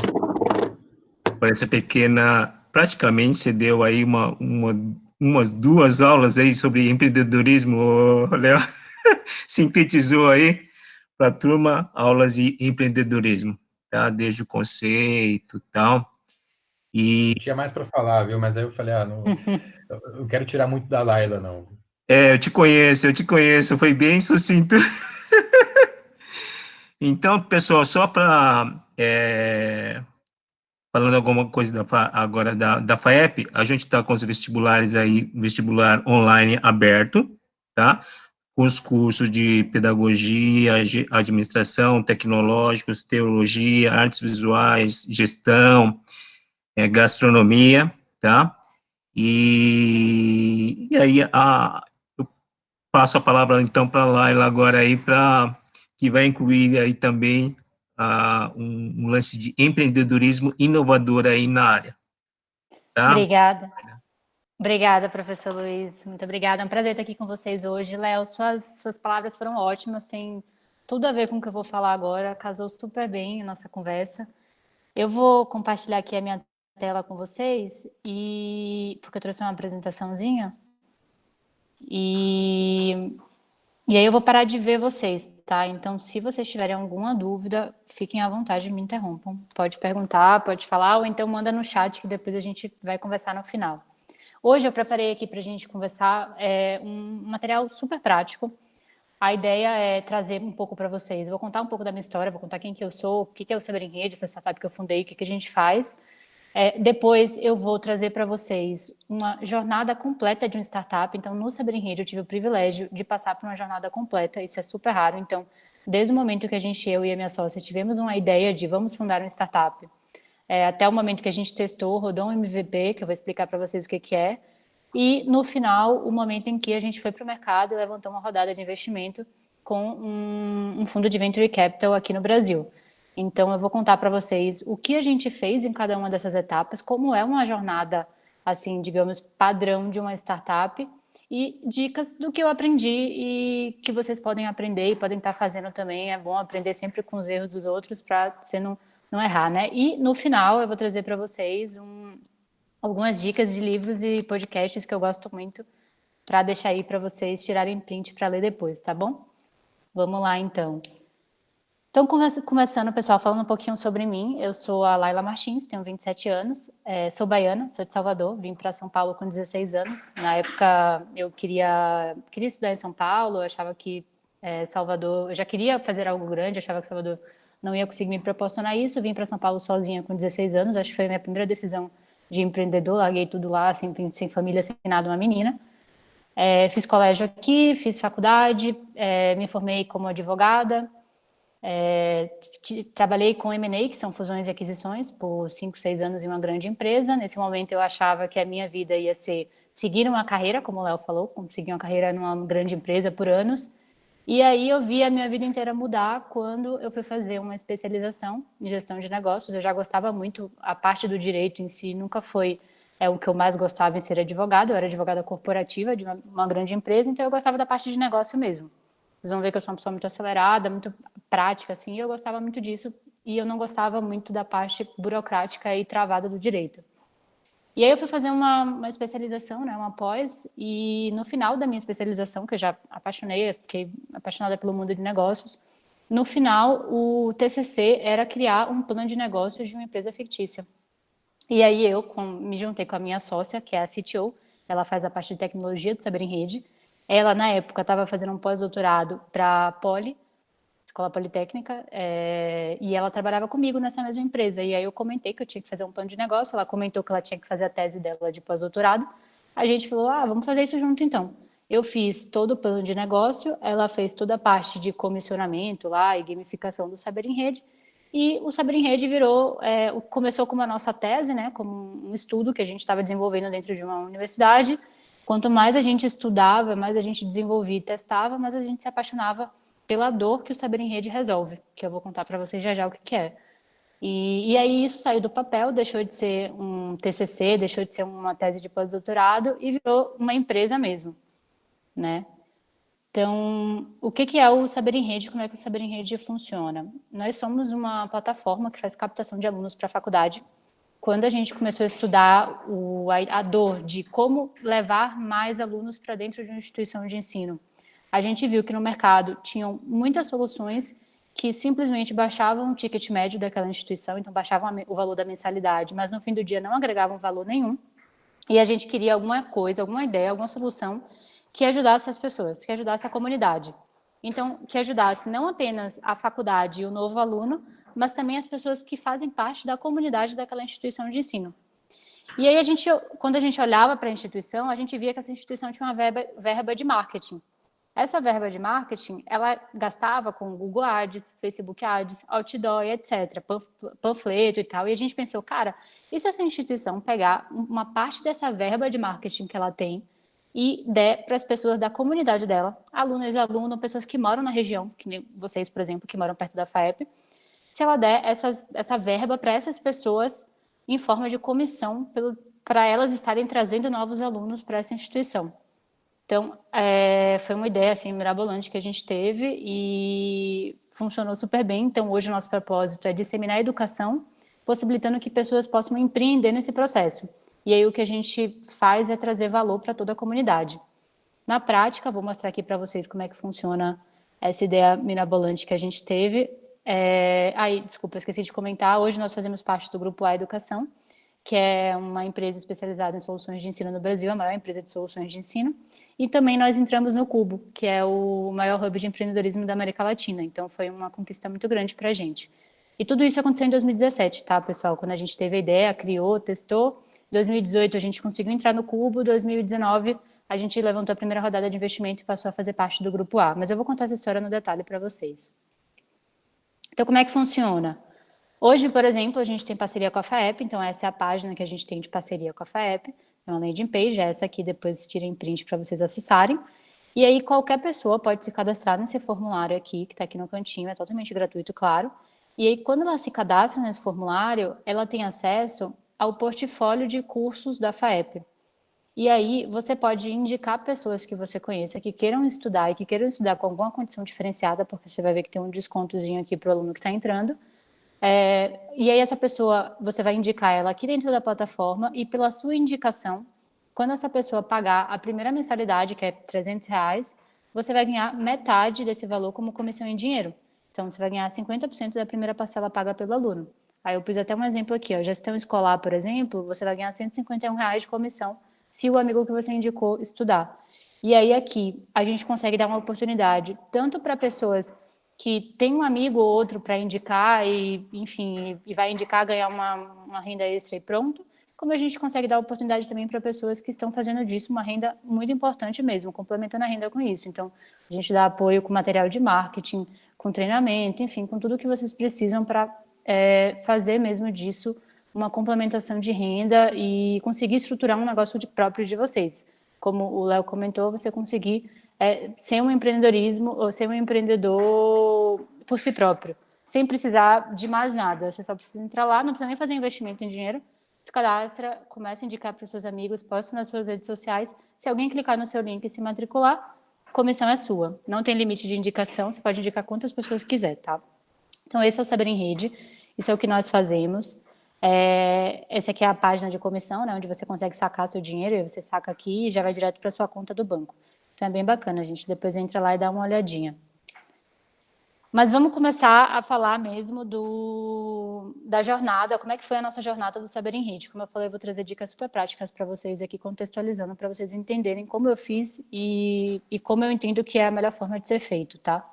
Speaker 1: por essa pequena... Praticamente você deu aí umas 2 aulas aí sobre empreendedorismo, ô, Léo. Sintetizou aí para a turma aulas de empreendedorismo, tá? Desde o conceito e tal. E
Speaker 3: Tinha mais para falar, viu? Mas aí eu falei, não, eu quero tirar muito da Laila, não.
Speaker 1: eu te conheço, foi bem sucinto. Então, pessoal, só para falando alguma coisa agora da FAEP, a gente está com os vestibulares aí, vestibular online aberto, tá? Com os cursos de pedagogia, administração, tecnológicos, teologia, artes visuais, gestão, gastronomia, tá? E aí eu passo a palavra então para a Laila agora aí, que vai incluir aí também um lance de empreendedorismo inovador aí na área, tá?
Speaker 2: Obrigada. Obrigada, professor Luiz. Muito obrigada. É um prazer estar aqui com vocês hoje. Léo, suas palavras foram ótimas, tem tudo a ver com o que eu vou falar agora, casou super bem a nossa conversa. Eu vou compartilhar aqui a minha tela com vocês, porque eu trouxe uma apresentaçãozinha, e aí eu vou parar de ver vocês, tá? Então, se vocês tiverem alguma dúvida, fiquem à vontade, me interrompam. Pode perguntar, pode falar, ou então manda no chat, que depois a gente vai conversar no final. Hoje eu preparei aqui para a gente conversar um material super prático. A ideia é trazer um pouco para vocês. Eu vou contar um pouco da minha história, vou contar quem que eu sou, o que é o Saber em Rede, essa startup que eu fundei, o que a gente faz. Depois eu vou trazer para vocês uma jornada completa de uma startup. Então, no Saber em Rede, eu tive o privilégio de passar por uma jornada completa. Isso é super raro. Então, desde o momento que eu e a minha sócia, tivemos uma ideia de vamos fundar uma startup, até o momento que a gente testou, rodou um MVP, que eu vou explicar para vocês o que é, e no final, o momento em que a gente foi para o mercado e levantou uma rodada de investimento com um fundo de Venture Capital aqui no Brasil. Então, eu vou contar para vocês o que a gente fez em cada uma dessas etapas, como é uma jornada, assim, digamos, padrão de uma startup, e dicas do que eu aprendi e que vocês podem aprender e podem estar fazendo também. É bom aprender sempre com os erros dos outros para você não errar, né? E no final eu vou trazer para vocês algumas dicas de livros e podcasts que eu gosto muito para deixar aí para vocês tirarem print para ler depois, tá bom? Vamos lá, então. Então, começando, pessoal, falando um pouquinho sobre mim, eu sou a Laila Martins, tenho 27 anos, sou baiana, sou de Salvador, vim para São Paulo com 16 anos. Na época, eu queria estudar em São Paulo, eu achava que Salvador, eu já queria fazer algo grande, achava que Salvador não ia conseguir me proporcionar isso, vim para São Paulo sozinha com 16 anos, acho que foi a minha primeira decisão de empreendedor, larguei tudo lá, assim, sem família, sem nada, uma menina. Fiz colégio aqui, fiz faculdade, me formei como advogada, trabalhei com M&A, que são fusões e aquisições, por 5, 6 anos em uma grande empresa. Nesse momento eu achava que a minha vida ia ser seguir uma carreira, como o Léo falou, seguir uma carreira numa grande empresa por anos. E aí eu vi a minha vida inteira mudar quando eu fui fazer uma especialização em gestão de negócios. Eu já gostava muito, a parte do direito em si nunca foi o que eu mais gostava em ser advogado. Eu era advogada corporativa de uma grande empresa, então eu gostava da parte de negócio mesmo. Vocês vão ver que eu sou uma pessoa muito acelerada, muito prática, assim, e eu gostava muito disso, e eu não gostava muito da parte burocrática e travada do direito. E aí eu fui fazer uma especialização, né, uma pós, e no final da minha especialização, que eu já apaixonei, eu fiquei apaixonada pelo mundo de negócios, no final o TCC era criar um plano de negócios de uma empresa fictícia. E aí eu me juntei com a minha sócia, que é a CTO, ela faz a parte de tecnologia do Saber em Rede. Ela, na época, estava fazendo um pós-doutorado para a Poli, Escola Politécnica, e ela trabalhava comigo nessa mesma empresa. E aí eu comentei que eu tinha que fazer um plano de negócio, ela comentou que ela tinha que fazer a tese dela de pós-doutorado. A gente falou, vamos fazer isso junto então. Eu fiz todo o plano de negócio, ela fez toda a parte de comissionamento lá e gamificação do Saber em Rede, e o Saber em Rede começou como a nossa tese, né, como um estudo que a gente estava desenvolvendo dentro de uma universidade. Quanto mais a gente estudava, mais a gente desenvolvia e testava, mais a gente se apaixonava pela dor que o Saber em Rede resolve, que eu vou contar para vocês já o que é. E aí isso saiu do papel, deixou de ser um TCC, deixou de ser uma tese de pós-doutorado e virou uma empresa mesmo, né? Então, o que é o Saber em Rede? Como é que o Saber em Rede funciona? Nós somos uma plataforma que faz captação de alunos para a faculdade. Quando a gente começou a estudar a dor de como levar mais alunos para dentro de uma instituição de ensino, a gente viu que no mercado tinham muitas soluções que simplesmente baixavam o ticket médio daquela instituição, então baixavam o valor da mensalidade, mas no fim do dia não agregavam valor nenhum. E a gente queria alguma coisa, alguma ideia, alguma solução que ajudasse as pessoas, que ajudasse a comunidade. Então, que ajudasse não apenas a faculdade e o novo aluno, mas também as pessoas que fazem parte da comunidade daquela instituição de ensino. E aí, quando a gente olhava para a instituição, a gente via que essa instituição tinha uma verba de marketing. Essa verba de marketing, ela gastava com Google Ads, Facebook Ads, outdoor, etc., panfleto e tal. E a gente pensou, cara, e se essa instituição pegar uma parte dessa verba de marketing que ela tem e der para as pessoas da comunidade dela, alunos e alunos, pessoas que moram na região, que nem vocês, por exemplo, que moram perto da FAEP, se ela der essa verba para essas pessoas em forma de comissão para elas estarem trazendo novos alunos para essa instituição. Então, foi uma ideia assim, mirabolante que a gente teve e funcionou super bem. Então, hoje o nosso propósito é disseminar a educação, possibilitando que pessoas possam empreender nesse processo. E aí o que a gente faz é trazer valor para toda a comunidade. Na prática, vou mostrar aqui para vocês como é que funciona essa ideia mirabolante que a gente teve. Desculpa, esqueci de comentar. Hoje nós fazemos parte do Grupo A Educação, que é uma empresa especializada em soluções de ensino no Brasil, a maior empresa de soluções de ensino. E também nós entramos no Cubo, que é o maior hub de empreendedorismo da América Latina. Então, foi uma conquista muito grande para a gente. E tudo isso aconteceu em 2017, tá, pessoal? Quando a gente teve a ideia, criou, testou. Em 2018, a gente conseguiu entrar no Cubo. Em 2019, a gente levantou a primeira rodada de investimento e passou a fazer parte do Grupo A. Mas eu vou contar essa história no detalhe para vocês. Então, como é que funciona? Hoje, por exemplo, a gente tem parceria com a FAEP, então essa é a página que a gente tem de parceria com a FAEP, é uma landing page, essa aqui, depois tirem print para vocês acessarem. E aí qualquer pessoa pode se cadastrar nesse formulário aqui, que está aqui no cantinho, é totalmente gratuito, claro. E aí quando ela se cadastra nesse formulário, ela tem acesso ao portfólio de cursos da FAEP. E aí você pode indicar pessoas que você conheça, que queiram estudar e que queiram estudar com alguma condição diferenciada, porque você vai ver que tem um descontozinho aqui para o aluno que está entrando. E aí essa pessoa, você vai indicar ela aqui dentro da plataforma e pela sua indicação, quando essa pessoa pagar a primeira mensalidade, que é R$300, você vai ganhar metade desse valor como comissão em dinheiro. Então, você vai ganhar 50% da primeira parcela paga pelo aluno. Aí eu pus até um exemplo aqui, ó, gestão escolar, por exemplo, você vai ganhar R$151 de comissão se o amigo que você indicou estudar. E aí aqui, a gente consegue dar uma oportunidade tanto para pessoas que tem um amigo ou outro para indicar e, enfim, e vai indicar ganhar uma renda extra e pronto, como a gente consegue dar oportunidade também para pessoas que estão fazendo disso uma renda muito importante mesmo, complementando a renda com isso. Então, a gente dá apoio com material de marketing, com treinamento, enfim, com tudo que vocês precisam para fazer mesmo disso uma complementação de renda e conseguir estruturar um negócio próprio de vocês. Como o Léo comentou, você conseguir ser um empreendedorismo ou ser um empreendedor por si próprio, sem precisar de mais nada. Você só precisa entrar lá, não precisa nem fazer investimento em dinheiro, se cadastra, começa a indicar para os seus amigos, posta nas suas redes sociais. Se alguém clicar no seu link e se matricular, a comissão é sua. Não tem limite de indicação, você pode indicar quantas pessoas quiser, tá? Então, esse é o Saber em Rede, isso é o que nós fazemos. Essa aqui é a página de comissão, né, onde você consegue sacar seu dinheiro, e você saca aqui e já vai direto para sua conta do banco. Então, é bem bacana, a gente depois entra lá e dá uma olhadinha. Mas vamos começar a falar mesmo da jornada, como é que foi a nossa jornada do Saber em Rede. Como eu falei, eu vou trazer dicas super práticas para vocês aqui, contextualizando, para vocês entenderem como eu fiz e como eu entendo que é a melhor forma de ser feito, tá?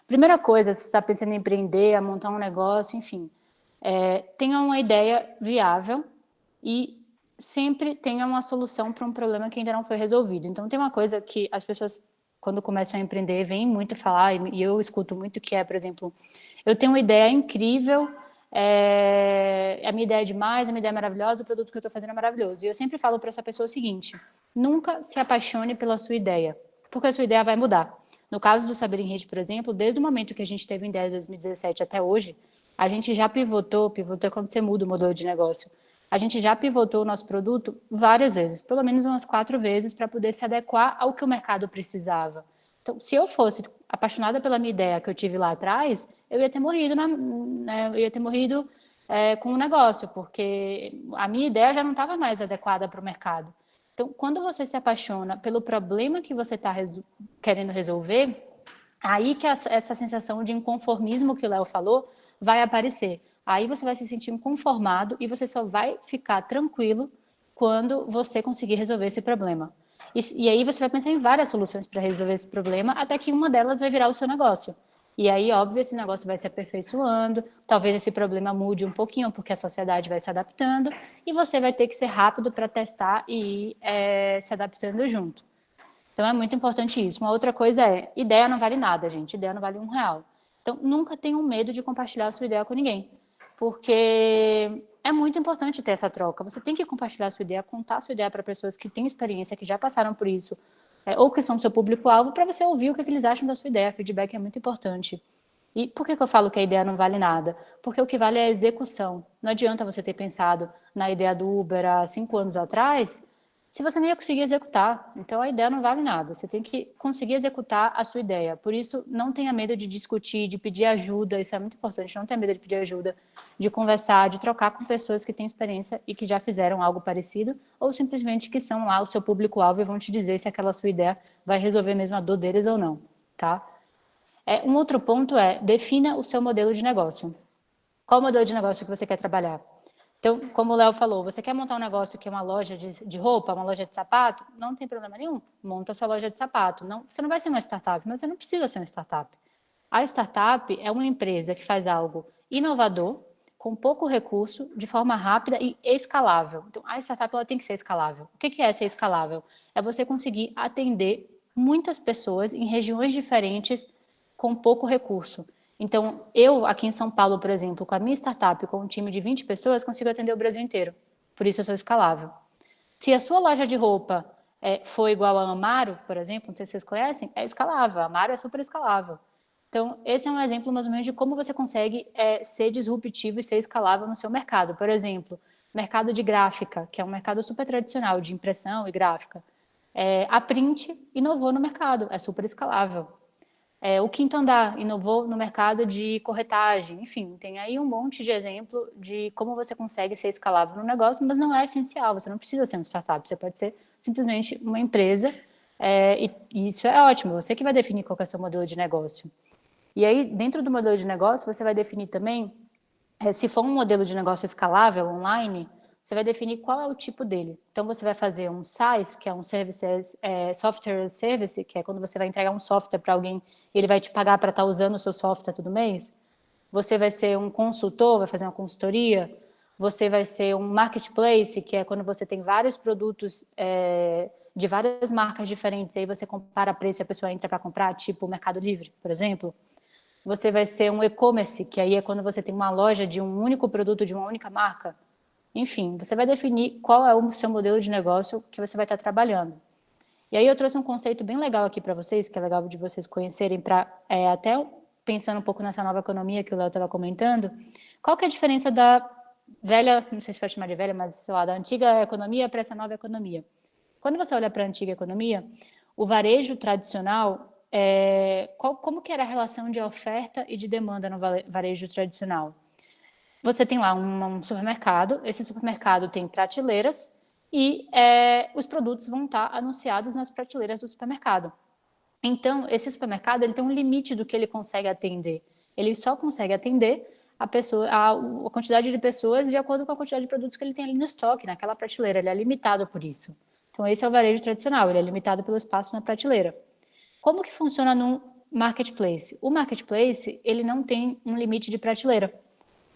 Speaker 2: Primeira coisa, se você está pensando em empreender, a montar um negócio, enfim, tenha uma ideia viável e sempre tenha uma solução para um problema que ainda não foi resolvido. Então, tem uma coisa que as pessoas, quando começam a empreender, vêm muito falar, e eu escuto muito, que é, por exemplo, eu tenho uma ideia incrível, a minha ideia é demais, a minha ideia é maravilhosa, o produto que eu estou fazendo é maravilhoso. E eu sempre falo para essa pessoa o seguinte: nunca se apaixone pela sua ideia, porque a sua ideia vai mudar. No caso do Saber em Rede, por exemplo, desde o momento que a gente teve a ideia de 2017 até hoje, a gente já pivotou é quando você muda o modelo de negócio. A gente já pivotou o nosso produto várias vezes, pelo menos umas 4 vezes, para poder se adequar ao que o mercado precisava. Então, se eu fosse apaixonada pela minha ideia que eu tive lá atrás, eu ia ter morrido, com o negócio, porque a minha ideia já não estava mais adequada para o mercado. Então, quando você se apaixona pelo problema que você está querendo resolver, aí que essa sensação de inconformismo que o Léo falou vai aparecer. Aí você vai se sentir inconformado e você só vai ficar tranquilo quando você conseguir resolver esse problema. E aí você vai pensar em várias soluções para resolver esse problema, até que uma delas vai virar o seu negócio. E aí, óbvio, esse negócio vai se aperfeiçoando, talvez esse problema mude um pouquinho, porque a sociedade vai se adaptando, e você vai ter que ser rápido para testar e ir se adaptando junto. Então, é muito importante isso. Uma outra coisa é, ideia não vale nada, gente. Ideia não vale R$1. Então, nunca tenham medo de compartilhar a sua ideia com ninguém, porque é muito importante ter essa troca. Você tem que compartilhar a sua ideia, contar a sua ideia para pessoas que têm experiência, que já passaram por isso, ou que são seu público-alvo, para você ouvir o que eles acham da sua ideia. Feedback é muito importante. E por que eu falo que a ideia não vale nada? Porque o que vale é a execução. Não adianta você ter pensado na ideia do Uber há 5 anos atrás, se você não ia conseguir executar. Então, a ideia não vale nada. Você tem que conseguir executar a sua ideia. Por isso, não tenha medo de discutir, de pedir ajuda. Isso é muito importante. Não tenha medo de pedir ajuda, de conversar, de trocar com pessoas que têm experiência e que já fizeram algo parecido, ou simplesmente que são lá o seu público-alvo e vão te dizer se aquela sua ideia vai resolver mesmo a dor deles ou não, tá? Um outro ponto é, defina o seu modelo de negócio. Qual o modelo de negócio que você quer trabalhar? Então, como o Léo falou, você quer montar um negócio que é uma loja de roupa, uma loja de sapato? Não tem problema nenhum, monta a sua loja de sapato. Não, você não vai ser uma startup, mas você não precisa ser uma startup. A startup é uma empresa que faz algo inovador, com pouco recurso, de forma rápida e escalável. Então, a startup ela tem que ser escalável. O que é ser escalável? É você conseguir atender muitas pessoas em regiões diferentes com pouco recurso. Então, eu, aqui em São Paulo, por exemplo, com a minha startup, com um time de 20 pessoas, consigo atender o Brasil inteiro. Por isso eu sou escalável. Se a sua loja de roupa for igual a Amaro, por exemplo, não sei se vocês conhecem, é escalável. A Amaro é super escalável. Então, esse é um exemplo, mais ou menos, de como você consegue ser disruptivo e ser escalável no seu mercado. Por exemplo, mercado de gráfica, que é um mercado super tradicional de impressão e gráfica. A Print inovou no mercado, é super escalável. O Quinto Andar inovou no mercado de corretagem. Enfim, tem aí um monte de exemplo de como você consegue ser escalável no negócio, mas não é essencial, você não precisa ser uma startup, você pode ser simplesmente uma empresa, e isso é ótimo, você que vai definir qual que é o seu modelo de negócio. E aí, dentro do modelo de negócio, você vai definir também, se for um modelo de negócio escalável, online, você vai definir qual é o tipo dele. Então, você vai fazer um SaaS, que é um software service, que é quando você vai entregar um software para alguém e ele vai te pagar para estar usando o seu software todo mês. Você vai ser um consultor, vai fazer uma consultoria. Você vai ser um marketplace, que é quando você tem vários produtos de várias marcas diferentes, e aí você compara preço e a pessoa entra para comprar, tipo o Mercado Livre, por exemplo. Você vai ser um e-commerce, que aí é quando você tem uma loja de um único produto, de uma única marca. Enfim, você vai definir qual é o seu modelo de negócio que você vai estar trabalhando. E aí eu trouxe um conceito bem legal aqui para vocês, que é legal de vocês conhecerem, para até pensando um pouco nessa nova economia que o Léo estava comentando. Qual que é a diferença da velha, não sei se pode chamar de velha, mas sei lá, da antiga economia para essa nova economia? Quando você olha para a antiga economia, o varejo tradicional, como que era a relação de oferta e de demanda no varejo tradicional? Você tem lá um supermercado, esse supermercado tem prateleiras e os produtos vão estar anunciados nas prateleiras do supermercado. Então, esse supermercado ele tem um limite do que ele consegue atender. Ele só consegue atender a quantidade de pessoas de acordo com a quantidade de produtos que ele tem ali no estoque, naquela prateleira. Ele é limitado por isso. Então, esse é o varejo tradicional, ele é limitado pelo espaço na prateleira. Como que funciona Marketplace. O Marketplace, ele não tem um limite de prateleira,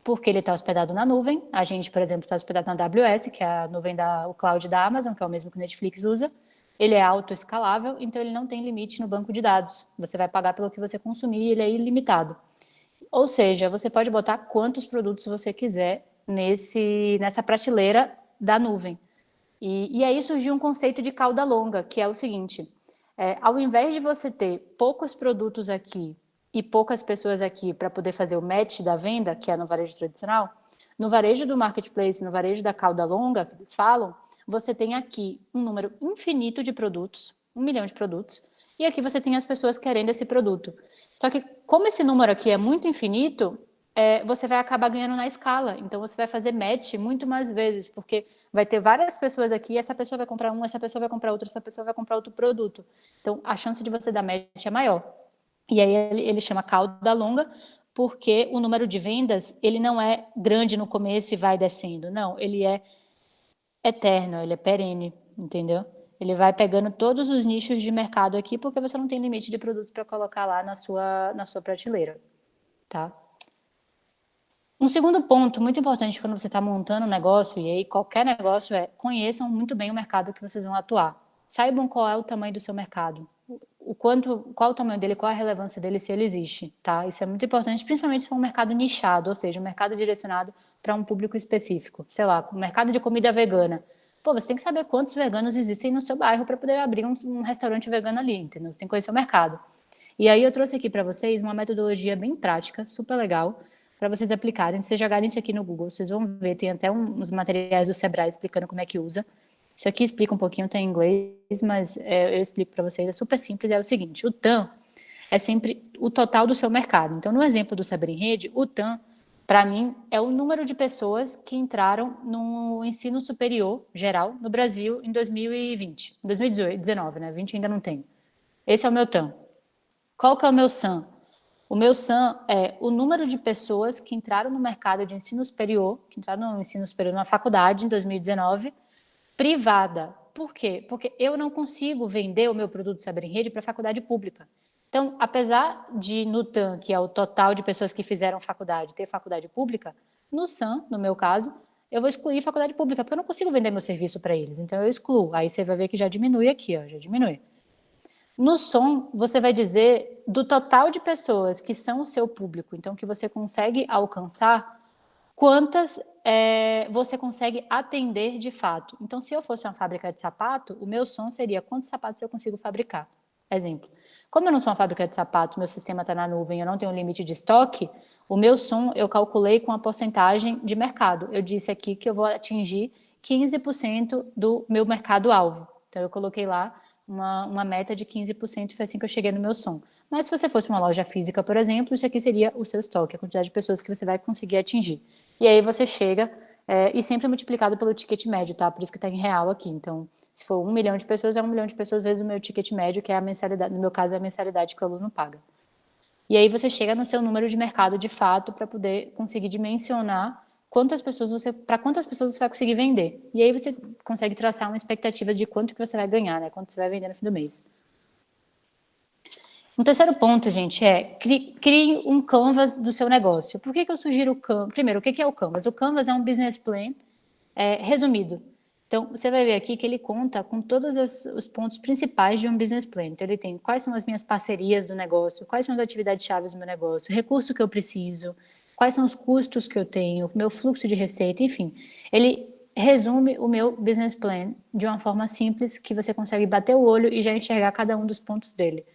Speaker 2: porque ele está hospedado na nuvem. A gente, por exemplo, está hospedado na AWS, que é a nuvem o cloud da Amazon, que é o mesmo que o Netflix usa. Ele é autoescalável, então ele não tem limite no banco de dados. Você vai pagar pelo que você consumir e ele é ilimitado. Ou seja, você pode botar quantos produtos você quiser nessa prateleira da nuvem. E aí surgiu um conceito de cauda longa, que é o seguinte: ao invés de você ter poucos produtos aqui e poucas pessoas aqui para poder fazer o match da venda, que é no varejo tradicional, no varejo do marketplace, no varejo da cauda longa, que eles falam, você tem aqui um número infinito de produtos, 1 milhão de produtos, e aqui você tem as pessoas querendo esse produto. Só que, como esse número aqui é muito infinito, você vai acabar ganhando na escala. Então, você vai fazer match muito mais vezes, porque vai ter várias pessoas aqui, essa pessoa vai comprar um, essa pessoa vai comprar outro, essa pessoa vai comprar outro produto. Então, a chance de você dar match é maior. E aí, ele chama cauda longa, porque o número de vendas, ele não é grande no começo e vai descendo. Não, ele é eterno, ele é perene, entendeu? Ele vai pegando todos os nichos de mercado aqui, porque você não tem limite de produtos para colocar lá na sua prateleira, tá? Um segundo ponto muito importante quando você está montando um negócio, e aí qualquer negócio, conheçam muito bem o mercado que vocês vão atuar. Saibam qual é o tamanho do seu mercado, qual o tamanho dele, qual a relevância dele, se ele existe, tá? Isso é muito importante, principalmente se for um mercado nichado, ou seja, um mercado direcionado para um público específico. Sei lá, um mercado de comida vegana. Pô, você tem que saber quantos veganos existem no seu bairro para poder abrir um restaurante vegano ali, entendeu? Você tem que conhecer o mercado. E aí eu trouxe aqui para vocês uma metodologia bem prática, super legal, para vocês aplicarem. Se vocês jogarem isso aqui no Google, vocês vão ver, tem até uns materiais do Sebrae explicando como é que usa. Isso aqui explica um pouquinho, tem em inglês, mas eu explico para vocês, é super simples, é o seguinte: o TAM é sempre o total do seu mercado. Então, no exemplo do Saber em Rede, o TAM, para mim, é o número de pessoas que entraram no ensino superior geral no Brasil em 2020, 2019, né? 20 ainda não tem. Esse é o meu TAM. Qual que é o meu SAM? O meu SAM é o número de pessoas que entraram no mercado de ensino superior, que entraram no ensino superior na faculdade em 2019, privada. Por quê? Porque eu não consigo vender o meu produto Saber em Rede para a faculdade pública. Então, apesar de no TAM, que é o total de pessoas que fizeram faculdade, ter faculdade pública, no SAM, no meu caso, eu vou excluir faculdade pública, porque eu não consigo vender meu serviço para eles. Então, eu excluo. Aí você vai ver que já diminui aqui, ó, já diminui. No som, você vai dizer do total de pessoas que são o seu público, então que você consegue alcançar, quantas você consegue atender de fato. Então, se eu fosse uma fábrica de sapato, o meu som seria quantos sapatos eu consigo fabricar. Exemplo. Como eu não sou uma fábrica de sapato, meu sistema está na nuvem, eu não tenho limite de estoque, o meu som eu calculei com a porcentagem de mercado. Eu disse aqui que eu vou atingir 15% do meu mercado-alvo. Então, eu coloquei lá uma meta de 15%, foi assim que eu cheguei no meu som. Mas se você fosse uma loja física, por exemplo, isso aqui seria o seu estoque, a quantidade de pessoas que você vai conseguir atingir. E aí você chega, e sempre multiplicado pelo ticket médio, tá? Por isso que está em real aqui. Então, se for 1 milhão de pessoas, é 1 milhão de pessoas vezes o meu ticket médio, que é a mensalidade, no meu caso, é a mensalidade que o aluno paga. E aí você chega no seu número de mercado de fato para poder conseguir dimensionar para quantas pessoas você vai conseguir vender. E aí você consegue traçar uma expectativa de quanto que você vai ganhar, né? Quanto você vai vender no fim do mês. Um terceiro ponto, gente, crie um canvas do seu negócio. Por que eu sugiro o canvas? Primeiro, o que é o canvas? O canvas é um business plan resumido. Então, você vai ver aqui que ele conta com todos os pontos principais de um business plan. Então, ele tem quais são as minhas parcerias do negócio, quais são as atividades chaves do meu negócio, recurso que eu preciso, quais são os custos que eu tenho, meu fluxo de receita, enfim. Ele resume o meu business plan de uma forma simples, que você consegue bater o olho e já enxergar cada um dos pontos dele.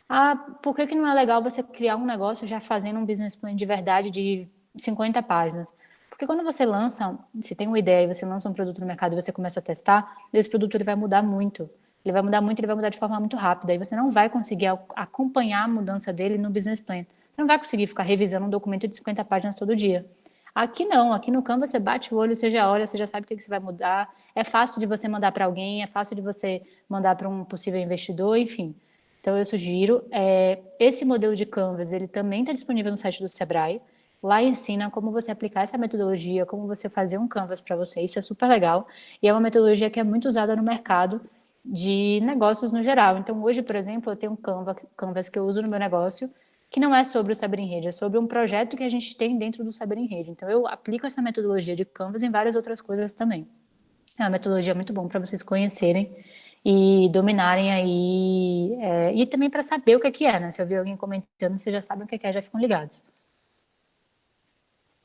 Speaker 2: Ah, por que não é legal você criar um negócio já fazendo um business plan de verdade de 50 páginas? Porque quando você lança, se tem uma ideia e você lança um produto no mercado e você começa a testar, esse produto ele vai mudar muito. Ele vai mudar muito, ele vai mudar de forma muito rápida. E você não vai conseguir acompanhar a mudança dele no business plan. Você não vai conseguir ficar revisando um documento de 50 páginas todo dia. Aqui não, aqui no Canva você bate o olho, você já olha, você já sabe o que você vai mudar. É fácil de você mandar para alguém, é fácil de você mandar para um possível investidor, enfim. Então eu sugiro, esse modelo de Canvas, ele também está disponível no site do Sebrae. Lá ensina como você aplicar essa metodologia, como você fazer um Canvas para você, isso é super legal. E é uma metodologia que é muito usada no mercado de negócios no geral. Então, hoje, por exemplo, eu tenho um Canvas que eu uso no meu negócio, que não é sobre o Saber em Rede, é sobre um projeto que a gente tem dentro do Saber em Rede. Então, eu aplico essa metodologia de Canvas em várias outras coisas também. É uma metodologia muito bom para vocês conhecerem e dominarem aí, e também para saber o que é, né? Se eu ver alguém comentando, vocês já sabem o que é, já ficam ligados.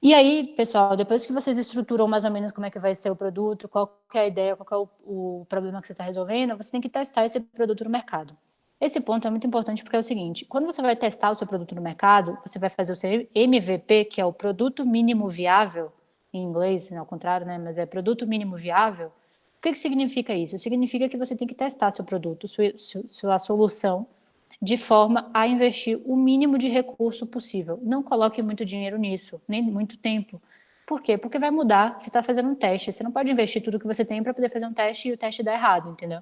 Speaker 2: E aí, pessoal, depois que vocês estruturam mais ou menos como é que vai ser o produto, qual que é a ideia, qual que é o problema que você está resolvendo, você tem que testar esse produto no mercado. Esse ponto é muito importante porque é o seguinte, quando você vai testar o seu produto no mercado, você vai fazer o seu MVP, que é o produto mínimo viável, em inglês, ao contrário, né, mas é produto mínimo viável. O que significa isso? Significa que você tem que testar seu produto, sua solução, de forma a investir o mínimo de recurso possível. Não coloque muito dinheiro nisso, nem muito tempo. Por quê? Porque vai mudar, você está fazendo um teste, você não pode investir tudo que você tem para poder fazer um teste e o teste dar errado, entendeu?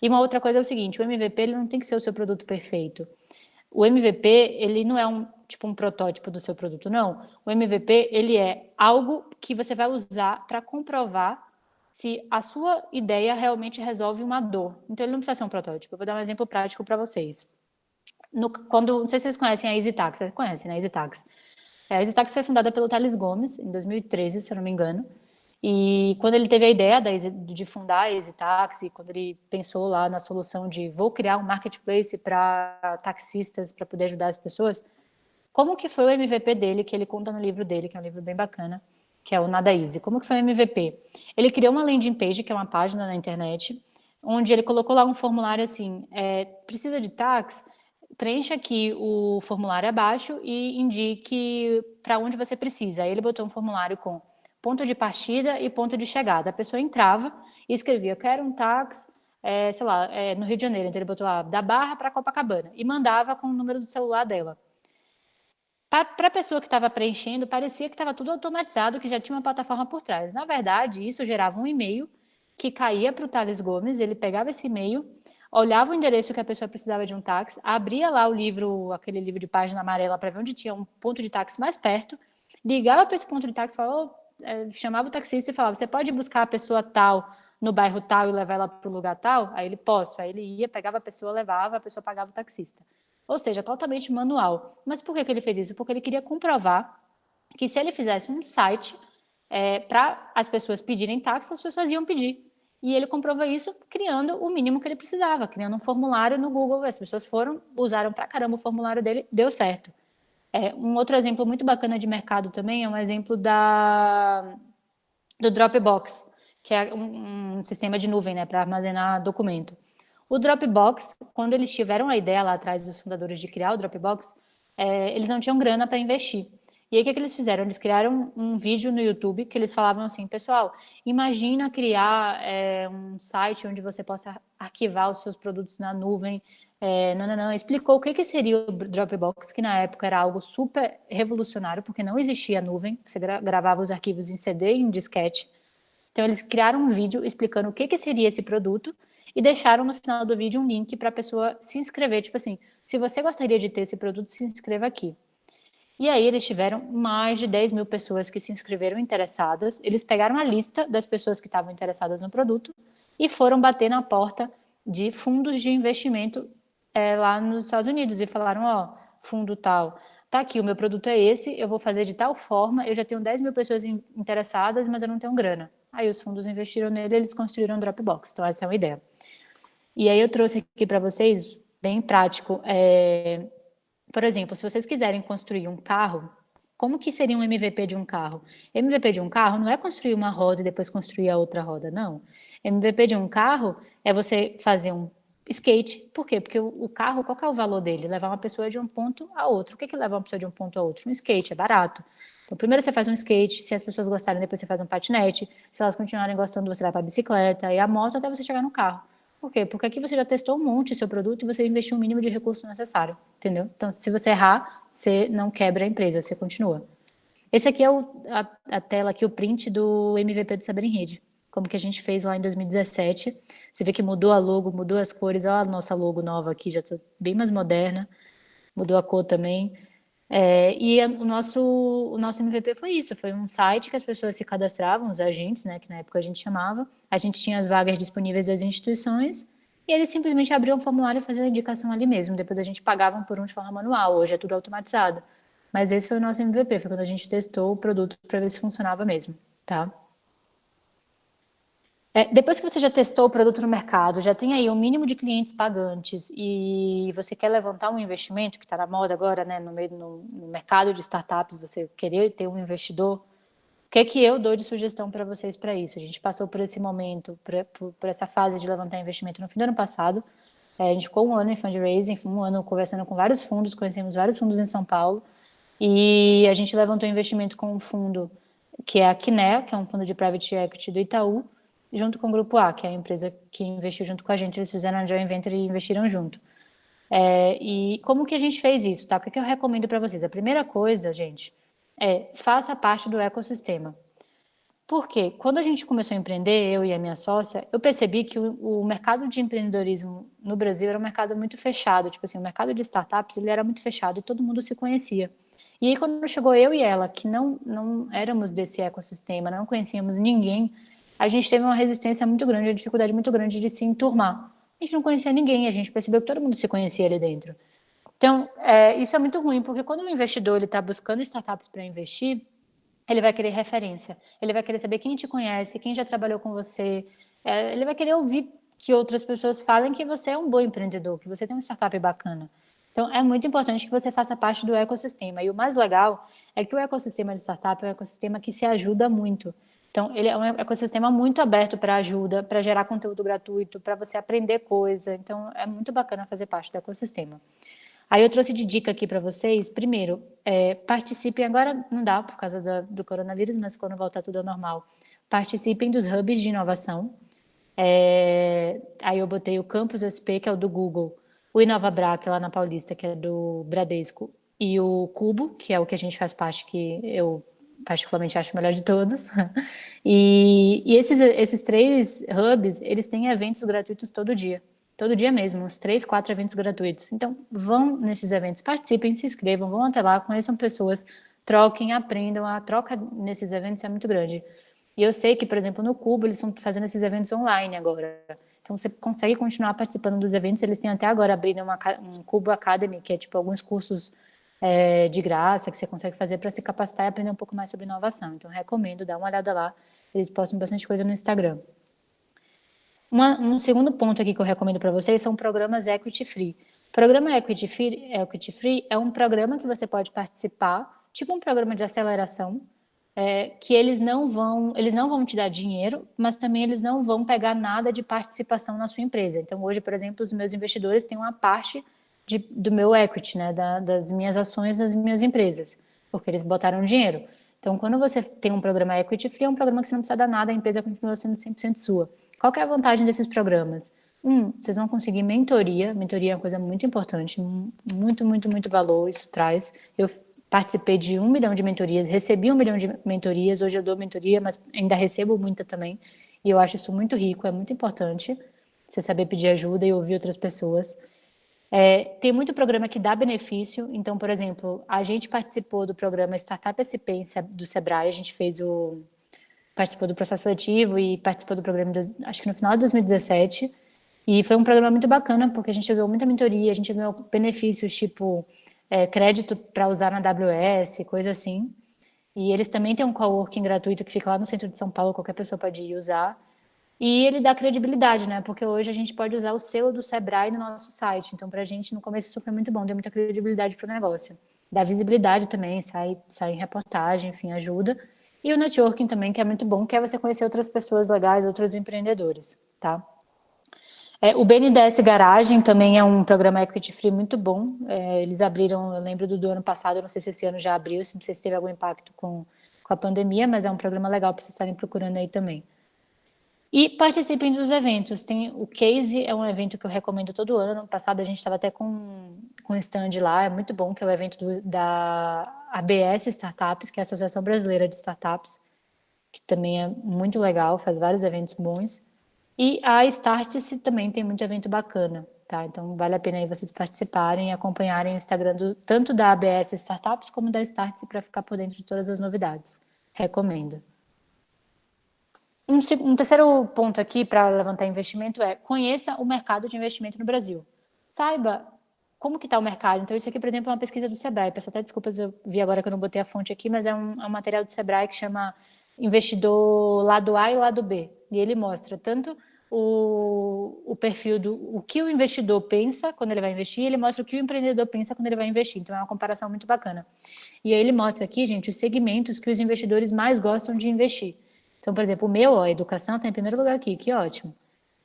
Speaker 2: E uma outra coisa é o seguinte, o MVP ele não tem que ser o seu produto perfeito. O MVP, ele não é um protótipo do seu produto, não. O MVP, ele é algo que você vai usar para comprovar se a sua ideia realmente resolve uma dor. Então, ele não precisa ser um protótipo. Eu vou dar um exemplo prático para vocês. Não sei se vocês conhecem a EasyTax, vocês conhecem, né, a EasyTax. A EasyTax foi fundada pelo Thales Gomes, em 2013, se eu não me engano, e quando ele teve a ideia de fundar a EasyTax, e quando ele pensou lá na solução de vou criar um marketplace para taxistas, para poder ajudar as pessoas, como que foi o MVP dele, que ele conta no livro dele, que é um livro bem bacana, que é o Nada Easy. Como que foi o MVP? Ele criou uma landing page, que é uma página na internet, onde ele colocou lá um formulário assim, precisa de tax? Preencha aqui o formulário abaixo e indique para onde você precisa. Aí ele botou um formulário com ponto de partida e ponto de chegada. A pessoa entrava e escrevia, eu quero um táxi, sei lá, no Rio de Janeiro. Então ele botou lá, da Barra para Copacabana. E mandava com o número do celular dela. Para a pessoa que estava preenchendo, parecia que estava tudo automatizado, que já tinha uma plataforma por trás. Na verdade, isso gerava um e-mail que caía para o Thales Gomes, ele pegava esse e-mail, olhava o endereço que a pessoa precisava de um táxi, abria lá o livro, aquele livro de página amarela, para ver onde tinha um ponto de táxi mais perto, ligava para esse ponto de táxi, chamava o taxista e falava, você pode buscar a pessoa tal no bairro tal e levar ela para o lugar tal? Aí ele, posso. Aí ele ia, pegava a pessoa, levava, a pessoa pagava o taxista. Ou seja, totalmente manual. Mas por que ele fez isso? Porque ele queria comprovar que se ele fizesse um site para as pessoas pedirem táxi, as pessoas iam pedir. E ele comprovou isso criando o mínimo que ele precisava, criando um formulário no Google. As pessoas usaram pra caramba o formulário dele, deu certo. Um outro exemplo muito bacana de mercado também é um exemplo do Dropbox, que é um sistema de nuvem, né, para armazenar documento. O Dropbox, quando eles tiveram a ideia lá atrás dos fundadores de criar o Dropbox, eles não tinham grana para investir. E aí o que eles fizeram? Eles criaram um vídeo no YouTube que eles falavam assim, pessoal, imagina criar um site onde você possa arquivar os seus produtos na nuvem. Explicou o que seria o Dropbox, que na época era algo super revolucionário, porque não existia nuvem, você gravava os arquivos em CD e em disquete. Então eles criaram um vídeo explicando o que seria esse produto e deixaram no final do vídeo um link para a pessoa se inscrever, tipo assim, se você gostaria de ter esse produto, se inscreva aqui. E aí eles tiveram mais de 10 mil pessoas que se inscreveram interessadas, eles pegaram a lista das pessoas que estavam interessadas no produto e foram bater na porta de fundos de investimento lá nos Estados Unidos e falaram, ó, fundo tal, tá aqui, o meu produto é esse, eu vou fazer de tal forma, eu já tenho 10 mil pessoas interessadas, mas eu não tenho grana. Aí os fundos investiram nele e eles construíram um Dropbox, então essa é uma ideia. E aí eu trouxe aqui para vocês, bem prático, por exemplo, se vocês quiserem construir um carro, como que seria um MVP de um carro? MVP de um carro não é construir uma roda e depois construir a outra roda, não. MVP de um carro é você fazer um skate. Por quê? Porque o carro, qual que é o valor dele? Levar uma pessoa de um ponto a outro. O que leva uma pessoa de um ponto a outro? Um skate, é barato. Então, primeiro você faz um skate, se as pessoas gostarem, depois você faz um patinete. Se elas continuarem gostando, você vai para a bicicleta e a moto até você chegar no carro. Por quê? Porque aqui você já testou um monte seu produto e você investiu o mínimo de recurso necessário, entendeu? Então, se você errar, você não quebra a empresa, você continua. Esse aqui é a tela aqui, o print do MVP do Saber em Rede, como que a gente fez lá em 2017. Você vê que mudou a logo, mudou as cores, olha a nossa logo nova aqui, já está bem mais moderna, mudou a cor também. O nosso MVP foi isso, foi um site que as pessoas se cadastravam, os agentes, né, que na época a gente chamava, a gente tinha as vagas disponíveis das instituições e eles simplesmente abriam o formulário e faziam a indicação ali mesmo. Depois a gente pagava por um de forma manual, hoje é tudo automatizado. Mas esse foi o nosso MVP, foi quando a gente testou o produto para ver se funcionava mesmo, tá? Depois que você já testou o produto no mercado, já tem aí um mínimo de clientes pagantes e você quer levantar um investimento, que está na moda agora, né, no mercado de startups, você querer ter um investidor, o que é que eu dou de sugestão para vocês para isso? A gente passou por esse momento, por essa fase de levantar investimento no fim do ano passado. A gente ficou um ano em fundraising, um ano conversando com vários fundos, conhecemos vários fundos em São Paulo, e a gente levantou investimento com um fundo que é a Kinea, que é um fundo de private equity do Itaú, junto com o Grupo A, que é a empresa que investiu junto com a gente. Eles fizeram a joint venture e investiram junto. E como que a gente fez isso, tá? O que eu recomendo para vocês? A primeira coisa, gente, faça parte do ecossistema. Por quê? Quando a gente começou a empreender, eu e a minha sócia, eu percebi que o mercado de empreendedorismo no Brasil era um mercado muito fechado. Tipo assim, o mercado de startups, ele era muito fechado e todo mundo se conhecia. E aí, quando chegou eu e ela, que não éramos desse ecossistema, não conhecíamos ninguém, a gente teve uma resistência muito grande, uma dificuldade muito grande de se enturmar. A gente não conhecia ninguém, a gente percebeu que todo mundo se conhecia ali dentro. Então, isso é muito ruim, porque quando o investidor está buscando startups para investir, ele vai querer referência, ele vai querer saber quem te conhece, quem já trabalhou com você, ele vai querer ouvir que outras pessoas falem que você é um bom empreendedor, que você tem uma startup bacana. Então, é muito importante que você faça parte do ecossistema. E o mais legal é que o ecossistema de startup é um ecossistema que se ajuda muito. Então, ele é um ecossistema muito aberto para ajuda, para gerar conteúdo gratuito, para você aprender coisa. Então, é muito bacana fazer parte do ecossistema. Aí eu trouxe de dica aqui para vocês. Primeiro, participem, agora não dá por causa do coronavírus, mas quando voltar tudo ao normal, participem dos hubs de inovação. Aí eu botei o Campus SP, que é o do Google, o InovaBra, que é lá na Paulista, que é do Bradesco, e o Cubo, que é o que a gente faz parte, que eu particularmente acho o melhor de todos. E esses três hubs, eles têm eventos gratuitos todo dia. Todo dia mesmo, uns 3, 4 eventos gratuitos. Então, vão nesses eventos, participem, se inscrevam, vão até lá, conheçam pessoas, troquem, aprendam. A troca nesses eventos é muito grande. E eu sei que, por exemplo, no Cubo, eles estão fazendo esses eventos online agora. Então, você consegue continuar participando dos eventos. Eles têm até agora abrindo um Cubo Academy, que é tipo alguns cursos de graça que você consegue fazer para se capacitar e aprender um pouco mais sobre inovação. Então, recomendo, dá uma olhada lá. Eles postam bastante coisa no Instagram. Um segundo ponto aqui que eu recomendo para vocês são programas Equity Free. Programa Equity Free é um programa que você pode participar, tipo um programa de aceleração, que eles não vão te dar dinheiro, mas também eles não vão pegar nada de participação na sua empresa. Então, hoje, por exemplo, os meus investidores têm uma parte do meu equity, né, das minhas ações das minhas empresas, porque eles botaram dinheiro. Então, quando você tem um programa Equity Free, é um programa que você não precisa dar nada, a empresa continua sendo 100% sua. Qual que é a vantagem desses programas? Vocês vão conseguir mentoria. Mentoria é uma coisa muito importante, muito, muito, muito valor isso traz. Eu participei de 1 milhão de mentorias, recebi 1 milhão de mentorias, hoje eu dou mentoria, mas ainda recebo muita também. E eu acho isso muito rico, é muito importante você saber pedir ajuda e ouvir outras pessoas. Tem muito programa que dá benefício. Então, por exemplo, a gente participou do programa Startup SP do Sebrae, a gente participou do processo seletivo e participou do programa, acho que no final de 2017. E foi um programa muito bacana, porque a gente ganhou muita mentoria, a gente ganhou benefícios, tipo crédito para usar na AWS, coisa assim. E eles também têm um coworking gratuito que fica lá no centro de São Paulo, qualquer pessoa pode ir usar. E ele dá credibilidade, né? Porque hoje a gente pode usar o selo do Sebrae no nosso site. Então, para a gente, no começo, isso foi muito bom, deu muita credibilidade para o negócio. Dá visibilidade também, sai em reportagem, enfim, ajuda. E o networking também, que é muito bom, que é você conhecer outras pessoas legais, outros empreendedores, tá? O BNDES Garagem também é um programa Equity Free muito bom. Eles abriram, eu lembro do ano passado, eu não sei se esse ano já abriu, não sei se teve algum impacto com a pandemia, mas é um programa legal para vocês estarem procurando aí também. E participem dos eventos. Tem o Case, é um evento que eu recomendo todo ano. No passado a gente estava até com stand lá, é muito bom, que é o evento da ABS Startups, que é a Associação Brasileira de Startups, que também é muito legal, faz vários eventos bons. E a Startse também tem muito evento bacana, tá? Então vale a pena aí vocês participarem e acompanharem o Instagram tanto da ABS Startups como da Startse para ficar por dentro de todas as novidades. Recomendo. Um terceiro ponto aqui para levantar investimento é conheça o mercado de investimento no Brasil. Saiba como que está o mercado. Então, isso aqui, por exemplo, é uma pesquisa do Sebrae. Peço até desculpas, eu vi agora que eu não botei a fonte aqui, mas é um material do Sebrae que chama Investidor Lado A e Lado B. E ele mostra tanto o perfil o que o investidor pensa quando ele vai investir, ele mostra o que o empreendedor pensa quando ele vai investir. Então, é uma comparação muito bacana. E aí ele mostra aqui, gente, os segmentos que os investidores mais gostam de investir. Então, por exemplo, o meu, a educação está em primeiro lugar aqui, que ótimo.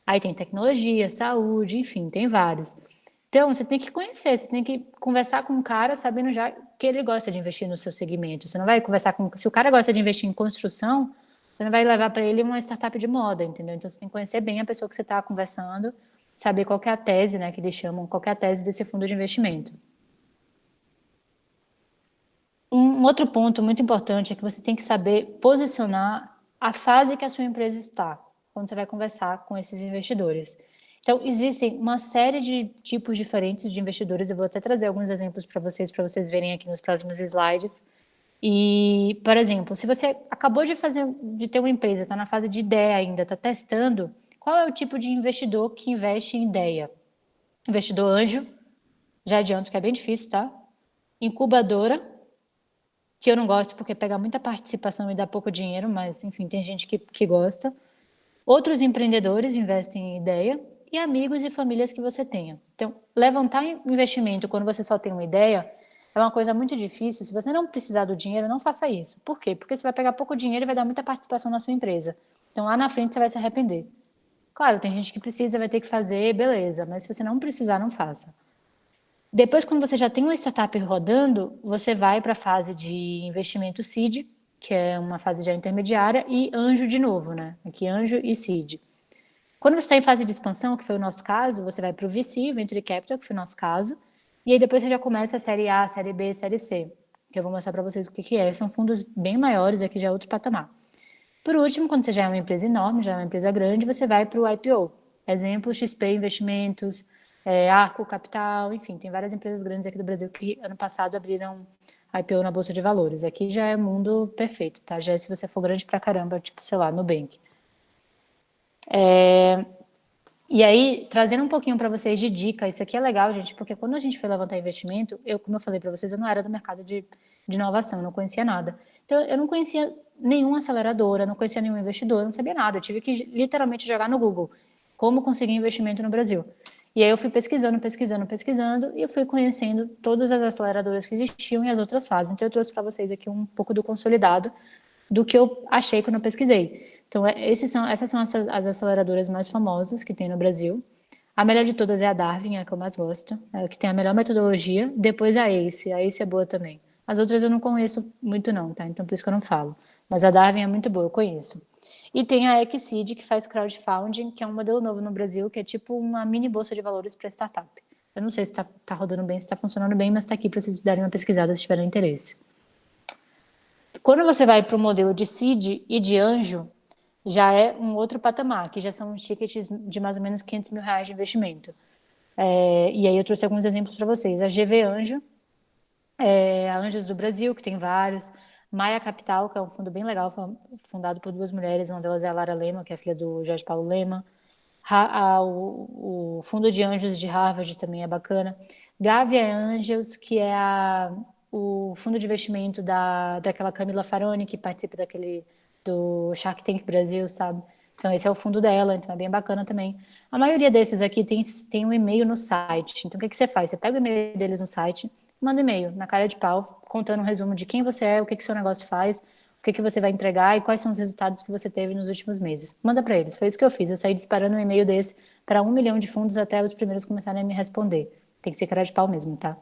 Speaker 2: Aí tem tecnologia, saúde, enfim, tem vários. Então, você tem que conhecer, você tem que conversar com o cara sabendo já que ele gosta de investir no seu segmento. Você não vai conversar com... Se o cara gosta de investir em construção, você não vai levar para ele uma startup de moda, entendeu? Então, você tem que conhecer bem a pessoa que você está conversando, saber qual que é a tese, né, que eles chamam, qual que é a tese desse fundo de investimento. Um outro ponto muito importante é que você tem que saber posicionar a fase que a sua empresa está quando você vai conversar com esses investidores. Então, existem uma série de tipos diferentes de investidores. Eu vou até trazer alguns exemplos para vocês verem aqui nos próximos slides. E, por exemplo, se você acabou de ter uma empresa, está na fase de ideia ainda, está testando, qual é o tipo de investidor que investe em ideia? Investidor anjo, já adianto que é bem difícil, tá? Incubadora, que eu não gosto porque pega muita participação e dá pouco dinheiro, mas enfim, tem gente que gosta. Outros empreendedores investem em ideia e amigos e famílias que você tenha. Então, levantar investimento quando você só tem uma ideia é uma coisa muito difícil. Se você não precisar do dinheiro, não faça isso. Por quê? Porque você vai pegar pouco dinheiro e vai dar muita participação na sua empresa. Então, lá na frente, você vai se arrepender. Claro, tem gente que precisa, vai ter que fazer, beleza, mas se você não precisar, não faça. Depois, quando você já tem uma startup rodando, você vai para a fase de investimento seed, que é uma fase já intermediária, e anjo de novo, né? Aqui anjo e seed. Quando você está em fase de expansão, que foi o nosso caso, você vai para o VC, Venture Capital, que foi o nosso caso, e aí depois você já começa a série A, série B, série C, que eu vou mostrar para vocês o que é. São fundos bem maiores, aqui já é outro patamar. Por último, quando você já é uma empresa enorme, já é uma empresa grande, você vai para o IPO. Exemplo, XP Investimentos, Arco Capital, enfim, tem várias empresas grandes aqui do Brasil que ano passado abriram IPO na Bolsa de Valores. Aqui já é mundo perfeito, tá? Já é se você for grande pra caramba, tipo, sei lá, Nubank. E aí, trazendo um pouquinho para vocês de dica, isso aqui é legal, gente, porque quando a gente foi levantar investimento, como eu falei para vocês, eu não era do mercado de inovação, eu não conhecia nada. Então, eu não conhecia nenhuma aceleradora, não conhecia nenhum investidor, não sabia nada. Eu tive que literalmente jogar no Google como conseguir investimento no Brasil. E aí eu fui pesquisando, e eu fui conhecendo todas as aceleradoras que existiam e as outras fases. Então, eu trouxe para vocês aqui um pouco do consolidado do que eu achei quando eu pesquisei. Então, essas são as aceleradoras mais famosas que tem no Brasil. A melhor de todas é a Darwin, é a que eu mais gosto, é a que tem a melhor metodologia. Depois a Ace é boa também. As outras eu não conheço muito não, tá? Então por isso que eu não falo. Mas a Darwin é muito boa, eu conheço. E tem a Exceed, que faz crowdfunding, que é um modelo novo no Brasil, que é tipo uma mini bolsa de valores para startup. Eu não sei se está rodando bem, se está funcionando bem, mas está aqui para vocês darem uma pesquisada se tiverem interesse. Quando você vai para o modelo de seed e de anjo, já é um outro patamar, que já são tickets de mais ou menos R$500 mil de investimento. E aí eu trouxe alguns exemplos para vocês. A GV Anjo, a Anjos do Brasil, que tem vários. Maia Capital, que é um fundo bem legal, fundado por duas mulheres, uma delas é a Lara Lema, que é a filha do Jorge Paulo Lema. O Fundo de Anjos de Harvard também é bacana. Gavia Angels, que é o fundo de investimento daquela Camila Faroni, que participa do Shark Tank Brasil, sabe? Então, esse é o fundo dela, então é bem bacana também. A maioria desses aqui tem um e-mail no site. Então, o que você faz? Você pega o e-mail deles no site, manda e-mail, na cara de pau, contando um resumo de quem você é, o que seu negócio faz, o que você vai entregar e quais são os resultados que você teve nos últimos meses. Manda para eles. Foi isso que eu fiz. Eu saí disparando um e-mail desse para 1 milhão de fundos até os primeiros começarem a me responder. Tem que ser cara de pau mesmo, tá?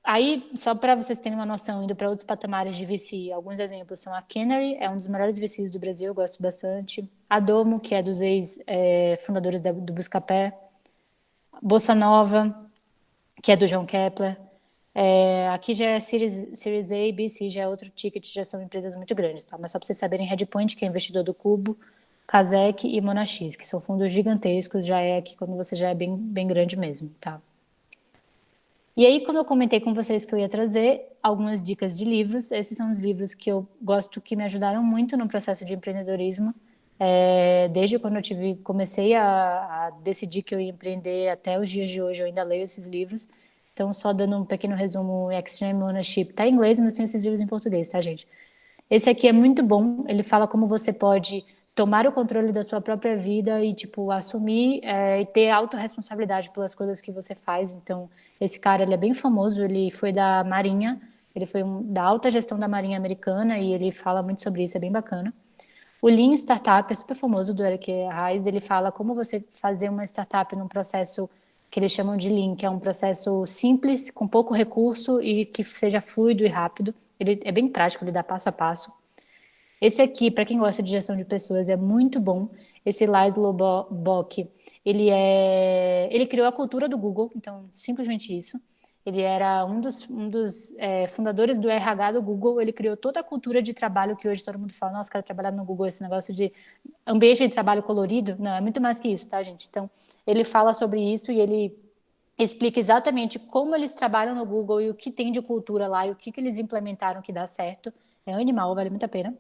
Speaker 2: Aí, só para vocês terem uma noção, indo para outros patamares de VC, alguns exemplos são a Canary, é um dos melhores VCs do Brasil, eu gosto bastante. A Domo, que é dos ex-fundadores do Buscapé. Bossa Nova, que é do João Kepler. Aqui já é Series A, B, C, já é outro ticket, já são empresas muito grandes, tá? Mas só para vocês saberem, Redpoint, que é investidor do Cubo, Kazek e Monax, que são fundos gigantescos, já é aqui quando você já é bem, bem grande mesmo, tá? E aí, como eu comentei com vocês que eu ia trazer algumas dicas de livros, esses são os livros que eu gosto, que me ajudaram muito no processo de empreendedorismo. Desde quando comecei a decidir que eu ia empreender até os dias de hoje, eu ainda leio esses livros. Então, só dando um pequeno resumo, Extreme Ownership tá em inglês, mas tem esses livros em português, tá, gente? Esse aqui é muito bom, ele fala como você pode tomar o controle da sua própria vida e, tipo, assumir e ter autorresponsabilidade pelas coisas que você faz. Então, esse cara, ele é bem famoso, ele foi da Marinha, ele foi da alta gestão da Marinha Americana e ele fala muito sobre isso, é bem bacana. O Lean Startup é super famoso, do Eric Ries, ele fala como você fazer uma startup num processo que eles chamam de Lean, que é um processo simples, com pouco recurso e que seja fluido e rápido. Ele é bem prático, ele dá passo a passo. Esse aqui, para quem gosta de gestão de pessoas, é muito bom. Esse Laszlo Bock, ele criou a cultura do Google, então simplesmente isso. Ele era um dos fundadores do RH do Google. Ele criou toda a cultura de trabalho que hoje todo mundo fala, nossa, quero trabalhar no Google, esse negócio de ambiente de trabalho colorido. Não, é muito mais que isso, tá, gente? Então, ele fala sobre isso e ele explica exatamente como eles trabalham no Google e o que tem de cultura lá e o que eles implementaram que dá certo. É animal, vale muito a pena.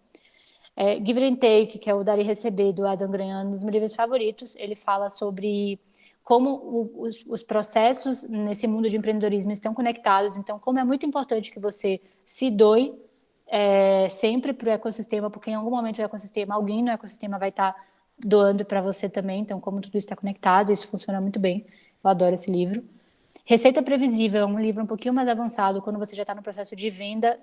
Speaker 2: Give and Take, que é o Dar e Receber, do Adam Grant, um dos meus livros favoritos. Ele fala sobre como os processos nesse mundo de empreendedorismo estão conectados. Então, como é muito importante que você se doe sempre para o ecossistema, porque em algum momento do ecossistema, alguém no ecossistema vai estar doando para você também. Então, como tudo está conectado, isso funciona muito bem. Eu adoro esse livro. Receita Previsível é um livro um pouquinho mais avançado quando você já está no processo de venda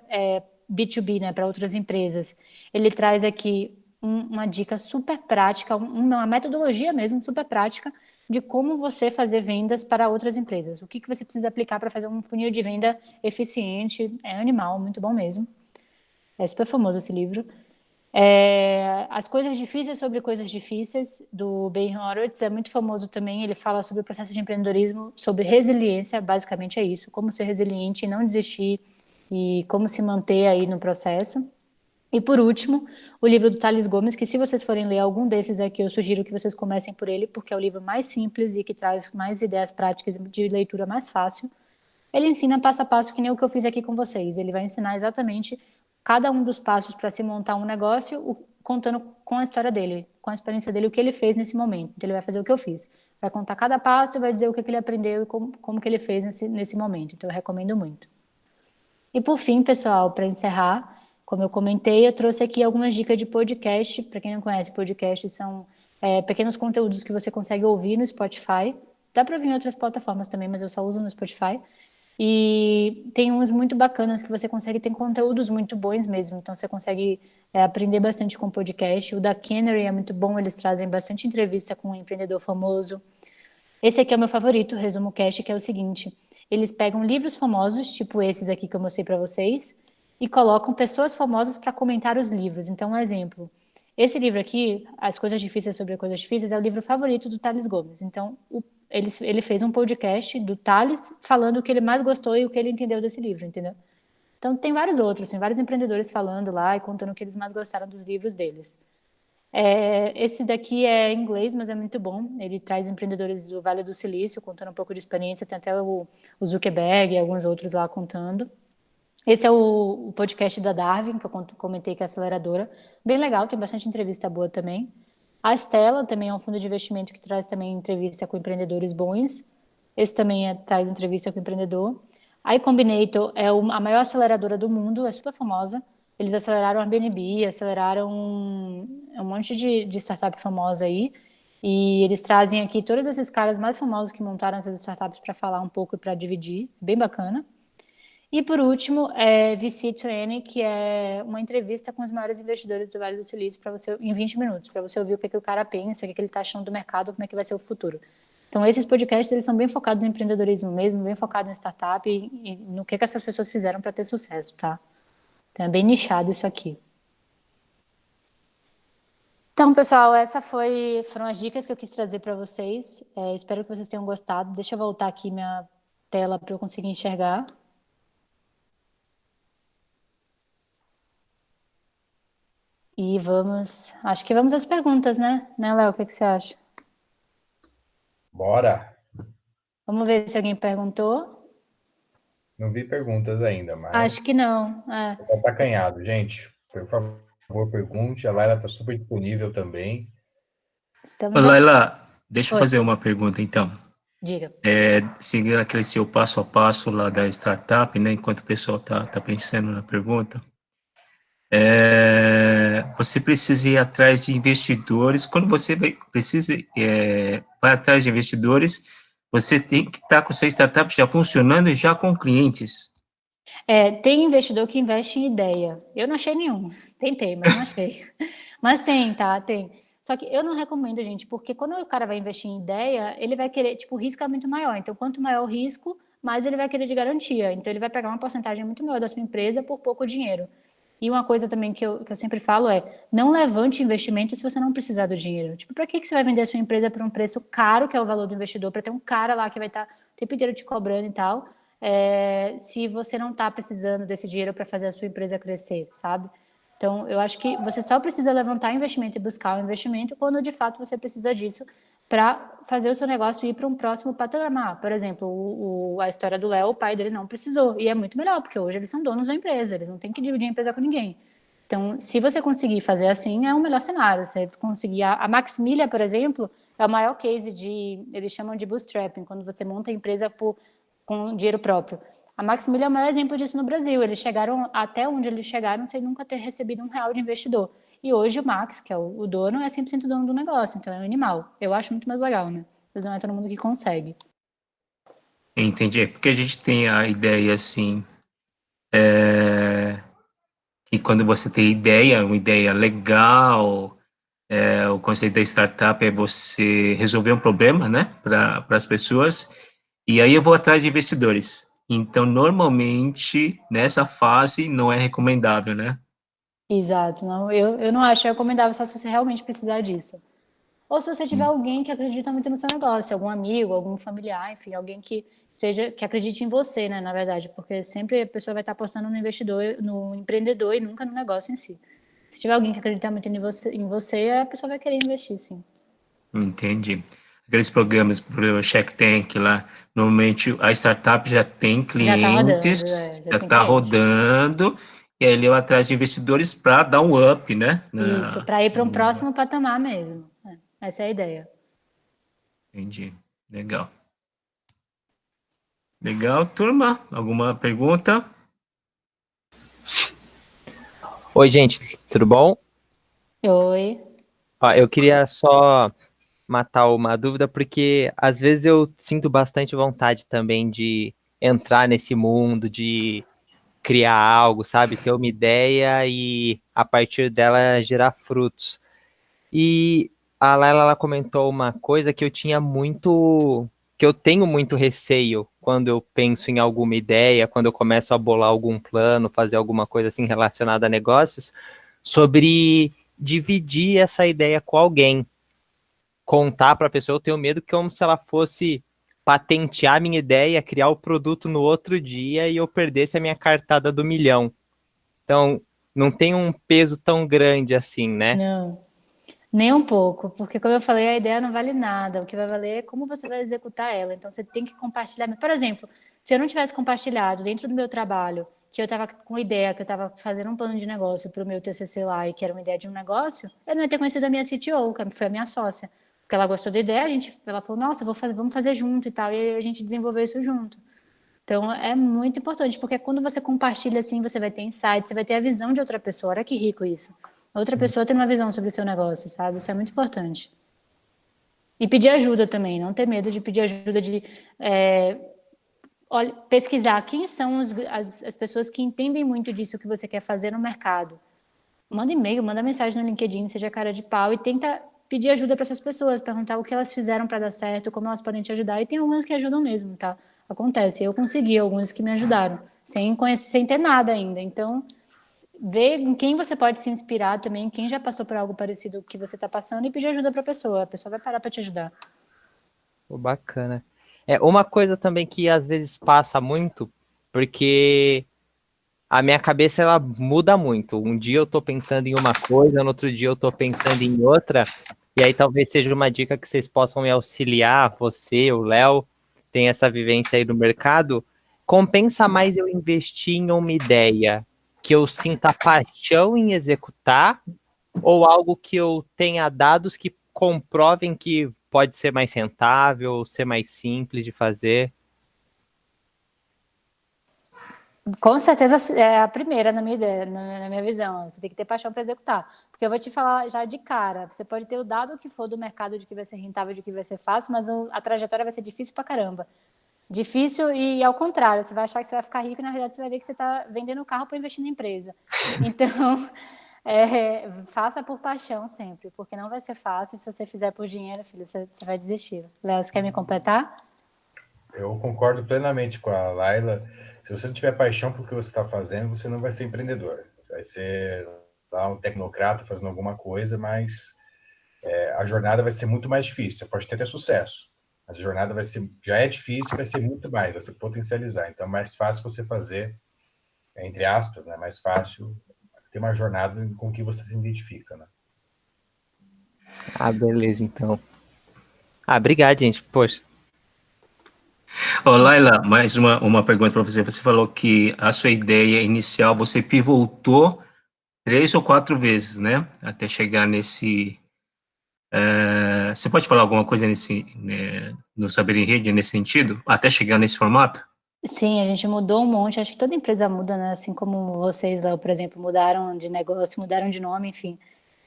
Speaker 2: B2B, né, para outras empresas. Ele traz aqui uma dica super prática, uma metodologia mesmo super prática de como você fazer vendas para outras empresas. O que você precisa aplicar para fazer um funil de venda eficiente. É animal, muito bom mesmo. É super famoso esse livro. As Coisas Difíceis sobre Coisas Difíceis, do Ben Horowitz, é muito famoso também. Ele fala sobre o processo de empreendedorismo, sobre resiliência, basicamente é isso, como ser resiliente e não desistir, e como se manter aí no processo. E por último, o livro do Tales Gomes, que se vocês forem ler algum desses aqui, eu sugiro que vocês comecem por ele, porque é o livro mais simples e que traz mais ideias práticas de leitura mais fácil. Ele ensina passo a passo, que nem o que eu fiz aqui com vocês. Ele vai ensinar exatamente cada um dos passos para se montar um negócio, contando com a história dele, com a experiência dele, o que ele fez nesse momento. Então, ele vai fazer o que eu fiz. Vai contar cada passo e vai dizer o que ele aprendeu e como que ele fez nesse momento. Então, eu recomendo muito. E por fim, pessoal, para encerrar, como eu comentei, eu trouxe aqui algumas dicas de podcast. Para quem não conhece, podcasts são pequenos conteúdos que você consegue ouvir no Spotify. Dá para ouvir em outras plataformas também, mas eu só uso no Spotify. E tem uns muito bacanas que você consegue ter conteúdos muito bons mesmo. Então, você consegue aprender bastante com o podcast. O da Canary é muito bom, eles trazem bastante entrevista com um empreendedor famoso. Esse aqui é o meu favorito, o Resumo Cast, que é o seguinte: eles pegam livros famosos, tipo esses aqui que eu mostrei para vocês, e colocam pessoas famosas para comentar os livros. Então, um exemplo. Esse livro aqui, As Coisas Difíceis sobre Coisas Difíceis, é o livro favorito do Tales Gomes. Então, ele fez um podcast do Tales falando o que ele mais gostou e o que ele entendeu desse livro, entendeu? Então, tem vários outros, tem vários empreendedores falando lá e contando o que eles mais gostaram dos livros deles. Esse daqui é em inglês, mas é muito bom. Ele traz empreendedores do Vale do Silício, contando um pouco de experiência. Tem até o Zuckerberg e alguns outros lá contando. Esse é o podcast da Darwin, que eu comentei que é a aceleradora. Bem legal, tem bastante entrevista boa também. A Stella também é um fundo de investimento que traz também entrevista com empreendedores bons. Esse também traz entrevista com empreendedor. A iCombinator é a maior aceleradora do mundo, é super famosa. Eles aceleraram a Airbnb, aceleraram um monte de startup famosa aí. E eles trazem aqui todos esses caras mais famosos que montaram essas startups para falar um pouco e para dividir. Bem bacana. E por último, VC20, que é uma entrevista com os maiores investidores do Vale do Silício para você em 20 minutos, para você ouvir o que o cara pensa, o que ele está achando do mercado, como é que vai ser o futuro. Então, esses podcasts, eles são bem focados em empreendedorismo mesmo, bem focados em startup e no que essas pessoas fizeram para ter sucesso, tá? Então, é bem nichado isso aqui. Então, pessoal, foram as dicas que eu quis trazer para vocês. Espero que vocês tenham gostado. Deixa eu voltar aqui minha tela para eu conseguir enxergar. E acho que vamos às perguntas, né? Né, Léo? O que você acha?
Speaker 3: Bora!
Speaker 2: Vamos ver se alguém perguntou.
Speaker 3: Não vi perguntas ainda, mas
Speaker 2: Acho que não.
Speaker 3: tá acanhado, gente. Por favor, pergunte. A Laila está super disponível também.
Speaker 1: Ô,
Speaker 2: Estamos aqui.
Speaker 1: Laila, deixa eu
Speaker 2: Oi,
Speaker 1: fazer uma pergunta, então.
Speaker 2: diga.
Speaker 1: Seguindo aquele seu passo a passo lá da startup, né, enquanto o pessoal tá pensando na pergunta, você precisa ir atrás de investidores. Quando você vai atrás de investidores, você tem que estar com a sua startup já funcionando e já com clientes.
Speaker 2: Tem investidor que investe em ideia. Eu não achei nenhum. Tentei, mas não achei. Mas tem, tá? Tem. Só que eu não recomendo, gente, porque quando o cara vai investir em ideia, ele vai querer, tipo, o risco é muito maior. Então, quanto maior o risco, mais ele vai querer de garantia. Então, ele vai pegar uma porcentagem muito maior da sua empresa por pouco dinheiro. E uma coisa também que eu sempre falo é, não levante investimento se você não precisar do dinheiro. Tipo, para que você vai vender a sua empresa por um preço caro, que é o valor do investidor, para ter um cara lá que vai estar o tempo inteiro te cobrando e tal, se você não está precisando desse dinheiro para fazer a sua empresa crescer, sabe? Então, eu acho que você só precisa levantar investimento e buscar o investimento quando de fato você precisa disso para fazer o seu negócio ir para um próximo patamar. Por exemplo, a história do Léo, o pai dele não precisou. E é muito melhor, porque hoje eles são donos da empresa, eles não têm que dividir a empresa com ninguém. Então, se você conseguir fazer assim, é o melhor cenário. Você conseguir. A Maximilia, por exemplo, é o maior case de. Eles chamam de bootstrapping, quando você monta a empresa com dinheiro próprio. A Maximilia é o maior exemplo disso no Brasil. Eles chegaram até onde eles chegaram sem nunca ter recebido R$ 1 de investidor. E hoje o Max, que é o dono, é 100% dono do negócio. Então é um animal. Eu acho muito mais legal, né? Mas não é todo mundo que consegue.
Speaker 1: Entendi. É porque a gente tem a ideia, assim, que quando você tem ideia, uma ideia legal, o conceito da startup é você resolver um problema, né, para as pessoas, e aí eu vou atrás de investidores. Então, normalmente, nessa fase, não é recomendável, né?
Speaker 2: Exato. Não, eu não acho recomendável só se você realmente precisar disso. Ou se você tiver
Speaker 1: Hum,
Speaker 2: alguém que acredita muito no seu negócio, algum amigo, algum familiar, enfim, alguém que acredite em você, né, na verdade, porque sempre a pessoa vai estar apostando no investidor, no empreendedor e nunca no negócio em si. Se tiver alguém que acredita muito em você, a pessoa vai querer investir, sim.
Speaker 1: Entendi. Aqueles programas, por exemplo, Shark Tank lá, normalmente a startup já tem
Speaker 2: Já tá rodando,
Speaker 1: clientes,
Speaker 2: já
Speaker 1: já
Speaker 2: tem
Speaker 1: está
Speaker 2: cliente.
Speaker 1: rodando, e aí ele vai atrás de investidores para dar um up, né?
Speaker 2: Isso, para ir para um próximo patamar mesmo. Essa é a ideia.
Speaker 1: Entendi. Legal. Legal, turma. Alguma pergunta?
Speaker 4: Oi, gente, tudo bom?
Speaker 2: Oi.
Speaker 4: Ó, eu queria só matar uma dúvida, porque às vezes eu sinto bastante vontade também de entrar nesse mundo, de criar algo, sabe? Ter uma ideia e a partir dela gerar frutos. E a Laila ela comentou uma coisa que eu tenho muito receio quando eu penso em alguma ideia, quando eu começo a bolar algum plano, fazer alguma coisa assim relacionada a negócios, sobre dividir essa ideia com alguém, contar para a pessoa. Eu tenho medo que como se ela fosse patentear minha ideia, criar o produto no outro dia e eu perdesse a minha cartada do milhão. Então, não tem um peso tão grande assim, né?
Speaker 2: Não. Nem um pouco, porque como eu falei, a ideia não vale nada. O que vai valer é como você vai executar ela. Então você tem que compartilhar. Por exemplo, se eu não tivesse compartilhado dentro do meu trabalho, que eu estava com ideia, que eu estava fazendo um plano de negócio para o meu TCC lá e que era uma ideia de um negócio, eu não ia ter conhecido a minha CTO, que foi a minha sócia. Porque ela gostou da ideia, ela falou, nossa, vamos fazer junto e tal, e a gente desenvolveu isso junto. Então é muito importante, porque quando você compartilha assim, você vai ter insights, você vai ter a visão de outra pessoa. Olha que rico isso. Outra pessoa tem uma visão sobre o seu negócio, sabe? Isso é muito importante. E pedir ajuda também, não ter medo de pedir ajuda, de pesquisar quem são as pessoas que entendem muito disso que você quer fazer no mercado. Manda e-mail, manda mensagem no LinkedIn, seja cara de pau e tenta pedir ajuda para essas pessoas, perguntar o que elas fizeram para dar certo, como elas podem te ajudar. E tem algumas que ajudam mesmo, tá? Acontece. Eu consegui alguns que me ajudaram, sem conhecer, sem ter nada ainda. Então, ver em quem você pode se inspirar também, quem já passou por algo parecido que você está passando e pedir ajuda para a pessoa vai parar para te ajudar.
Speaker 4: Pô, bacana. Uma coisa também que às vezes passa muito, porque a minha cabeça ela muda muito. Um dia eu tô pensando em uma coisa, no outro dia eu tô pensando em outra, e aí talvez seja uma dica que vocês possam me auxiliar, você, o Léo, tem essa vivência aí no mercado. compensa mais eu investir em uma ideia que eu sinta paixão em executar ou algo que eu tenha dados que comprovem que pode ser mais rentável, ser mais simples de fazer?
Speaker 2: Com certeza é a primeira na minha ideia, na minha visão. Você tem que ter paixão para executar. Porque eu vou te falar já de cara, você pode ter o dado que for do mercado de que vai ser rentável, de que vai ser fácil, mas a trajetória vai ser difícil pra caramba. Difícil e ao contrário, você vai achar que você vai ficar rico e na verdade você vai ver que você está vendendo o carro para investir na empresa. Então, faça por paixão sempre, porque não vai ser fácil. Se você fizer por dinheiro, filho, você vai desistir. Léo, você quer me completar?
Speaker 3: Eu concordo plenamente com a Laila. Se você não tiver paixão pelo que você está fazendo, você não vai ser empreendedor. Você vai ser lá um tecnocrata fazendo alguma coisa, mas a jornada vai ser muito mais difícil. Você pode ter sucesso, mas a jornada já é difícil, vai ser muito mais, vai ser potencializar. Então, é mais fácil você fazer, entre aspas, né? Mais fácil ter uma jornada com que você se identifica, né?
Speaker 4: Ah, beleza, então. Ah, obrigado, gente. Poxa.
Speaker 1: Ô, Laila, mais uma pergunta para você. Você falou que a sua ideia inicial, você pivotou 3 ou 4 vezes, né? Até chegar nesse... você pode falar alguma coisa no Saber em Rede, nesse sentido? Até chegar nesse formato?
Speaker 2: Sim, a gente mudou um monte. Acho que toda empresa muda, né? Assim como vocês, Léo, por exemplo, mudaram de negócio, mudaram de nome, enfim.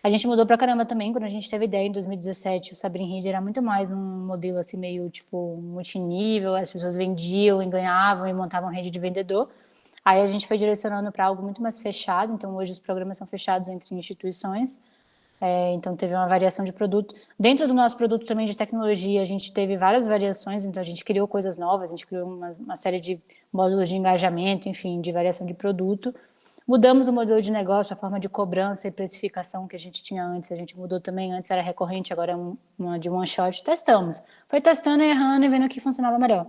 Speaker 2: A gente mudou pra caramba também. Quando a gente teve ideia em 2017, o Saber em Rede era muito mais um modelo assim meio tipo multinível, as pessoas vendiam e ganhavam e montavam rede de vendedor. Aí a gente foi direcionando para algo muito mais fechado, então hoje os programas são fechados entre instituições. Então teve uma variação de produto. Dentro do nosso produto também de tecnologia, a gente teve várias variações, então a gente criou coisas novas, a gente criou uma série de módulos de engajamento, enfim, de variação de produto. Mudamos o modelo de negócio, a forma de cobrança e precificação que a gente tinha antes, a gente mudou também, antes era recorrente, agora é uma de one shot, testamos. Foi testando e errando e vendo o que funcionava melhor.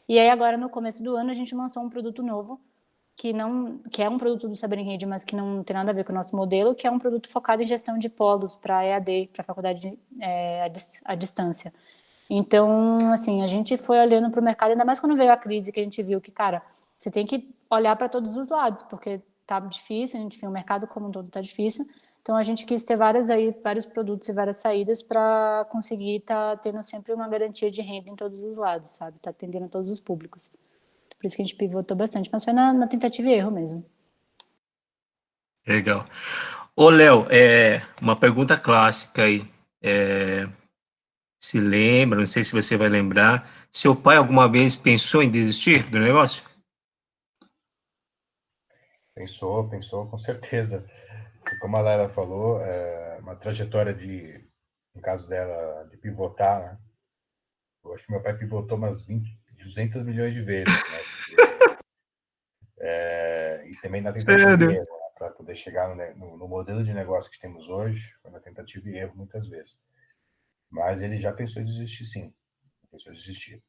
Speaker 2: E aí agora no começo do ano a gente lançou um produto novo, que é um produto do Saber em Rede, mas que não tem nada a ver com o nosso modelo, que é um produto focado em gestão de polos para EAD, para faculdade à distância. Então, assim, a gente foi olhando para o mercado, ainda mais quando veio a crise, que a gente viu que, cara, você tem que olhar para todos os lados, porque tá difícil, enfim, o mercado como um todo tá difícil. Então, a gente quis ter vários produtos e várias saídas para conseguir estar tendo sempre uma garantia de renda em todos os lados, sabe? Tá atendendo todos os públicos. Por isso que a gente pivotou bastante, mas foi na tentativa e erro mesmo.
Speaker 1: Legal. Ô, Léo, uma pergunta clássica aí. Se lembra, não sei se você vai lembrar, seu pai alguma vez pensou em desistir do negócio?
Speaker 3: Pensou, com certeza. E como a Laila falou, uma trajetória no caso dela, de pivotar, né? Eu acho que meu pai pivotou umas 200 milhões de vezes, né? E também na tentativa e
Speaker 1: Sério?
Speaker 3: erro, né? Para poder chegar no modelo de negócio que temos hoje, foi na tentativa e erro muitas vezes. Mas ele já pensou em desistir, sim. Pensou em desistir.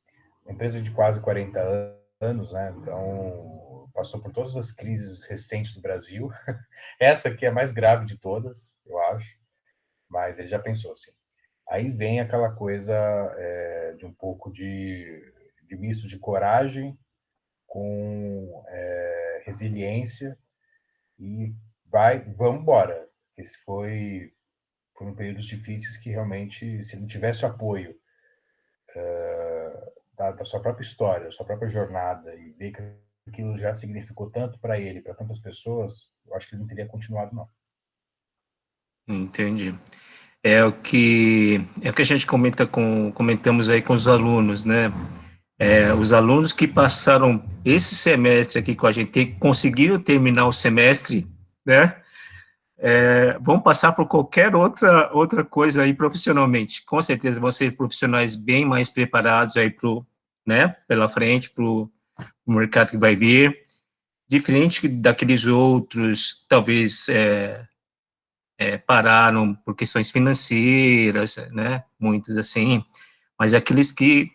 Speaker 3: Uma empresa de quase 40 anos, né? Então, passou por todas as crises recentes do Brasil. Essa aqui é a mais grave de todas, eu acho. Mas ele já pensou, sim. Aí vem aquela coisa de um pouco de misto de coragem com resiliência e vamos embora. Esse foram períodos difíceis que realmente, se não tivesse o apoio da sua própria história, da sua própria jornada e ver que aquilo já significou tanto para ele, para tantas pessoas, eu acho que ele não teria continuado, não.
Speaker 1: Entendi. É o que a gente comentamos aí com os alunos, né? Os alunos que passaram esse semestre aqui com a gente, conseguiram terminar o semestre, né? Vão passar por qualquer outra coisa aí profissionalmente. Com certeza vão ser profissionais bem mais preparados aí né, pela frente, para o mercado que vai vir, diferente daqueles outros, talvez pararam por questões financeiras, né, muitos assim, mas aqueles que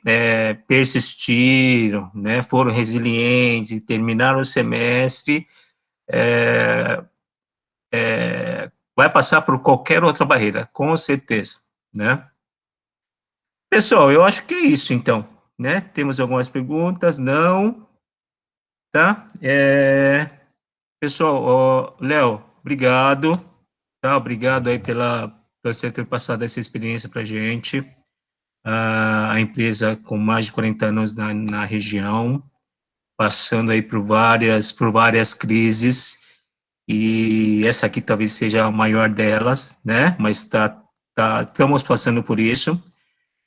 Speaker 1: persistiram, né, foram resilientes e terminaram o semestre, vai passar por qualquer outra barreira, com certeza, né? Pessoal, eu acho que é isso, então, né? Temos algumas perguntas? Não? tá? Pessoal, Léo, obrigado, tá? Obrigado aí por você ter passado essa experiência para a gente. A empresa com mais de 40 anos na região, passando aí por várias crises, e essa aqui talvez seja a maior delas, né? Mas estamos passando por isso.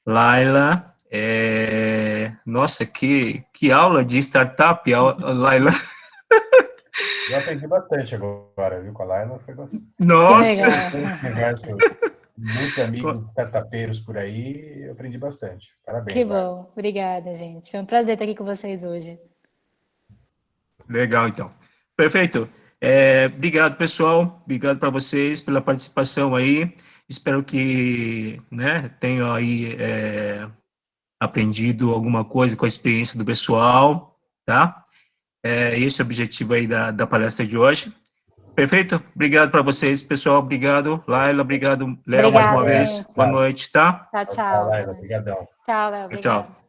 Speaker 1: Laila, nossa, que aula de startup, Laila.
Speaker 3: Eu aprendi bastante agora, viu? Com a Laila foi bastante.
Speaker 1: Nossa!
Speaker 3: Muitos amigos startupeiros por aí, eu aprendi bastante. Parabéns.
Speaker 2: Que bom, obrigada, gente. Foi um prazer estar aqui com vocês hoje.
Speaker 1: Legal, então. Perfeito. Obrigado, pessoal. Obrigado para vocês pela participação aí. Espero que, né, tenham aí aprendido alguma coisa com a experiência do pessoal, tá? Esse é o objetivo aí da palestra de hoje. Perfeito? Obrigado para vocês, pessoal. Obrigado, Laila. Obrigado, Léo, mais uma vez.
Speaker 2: Gente.
Speaker 1: Boa noite, tá?
Speaker 2: Tchau, tchau.
Speaker 3: Laila, obrigadão.
Speaker 2: Tchau, Léo. Obrigado.
Speaker 1: Tchau.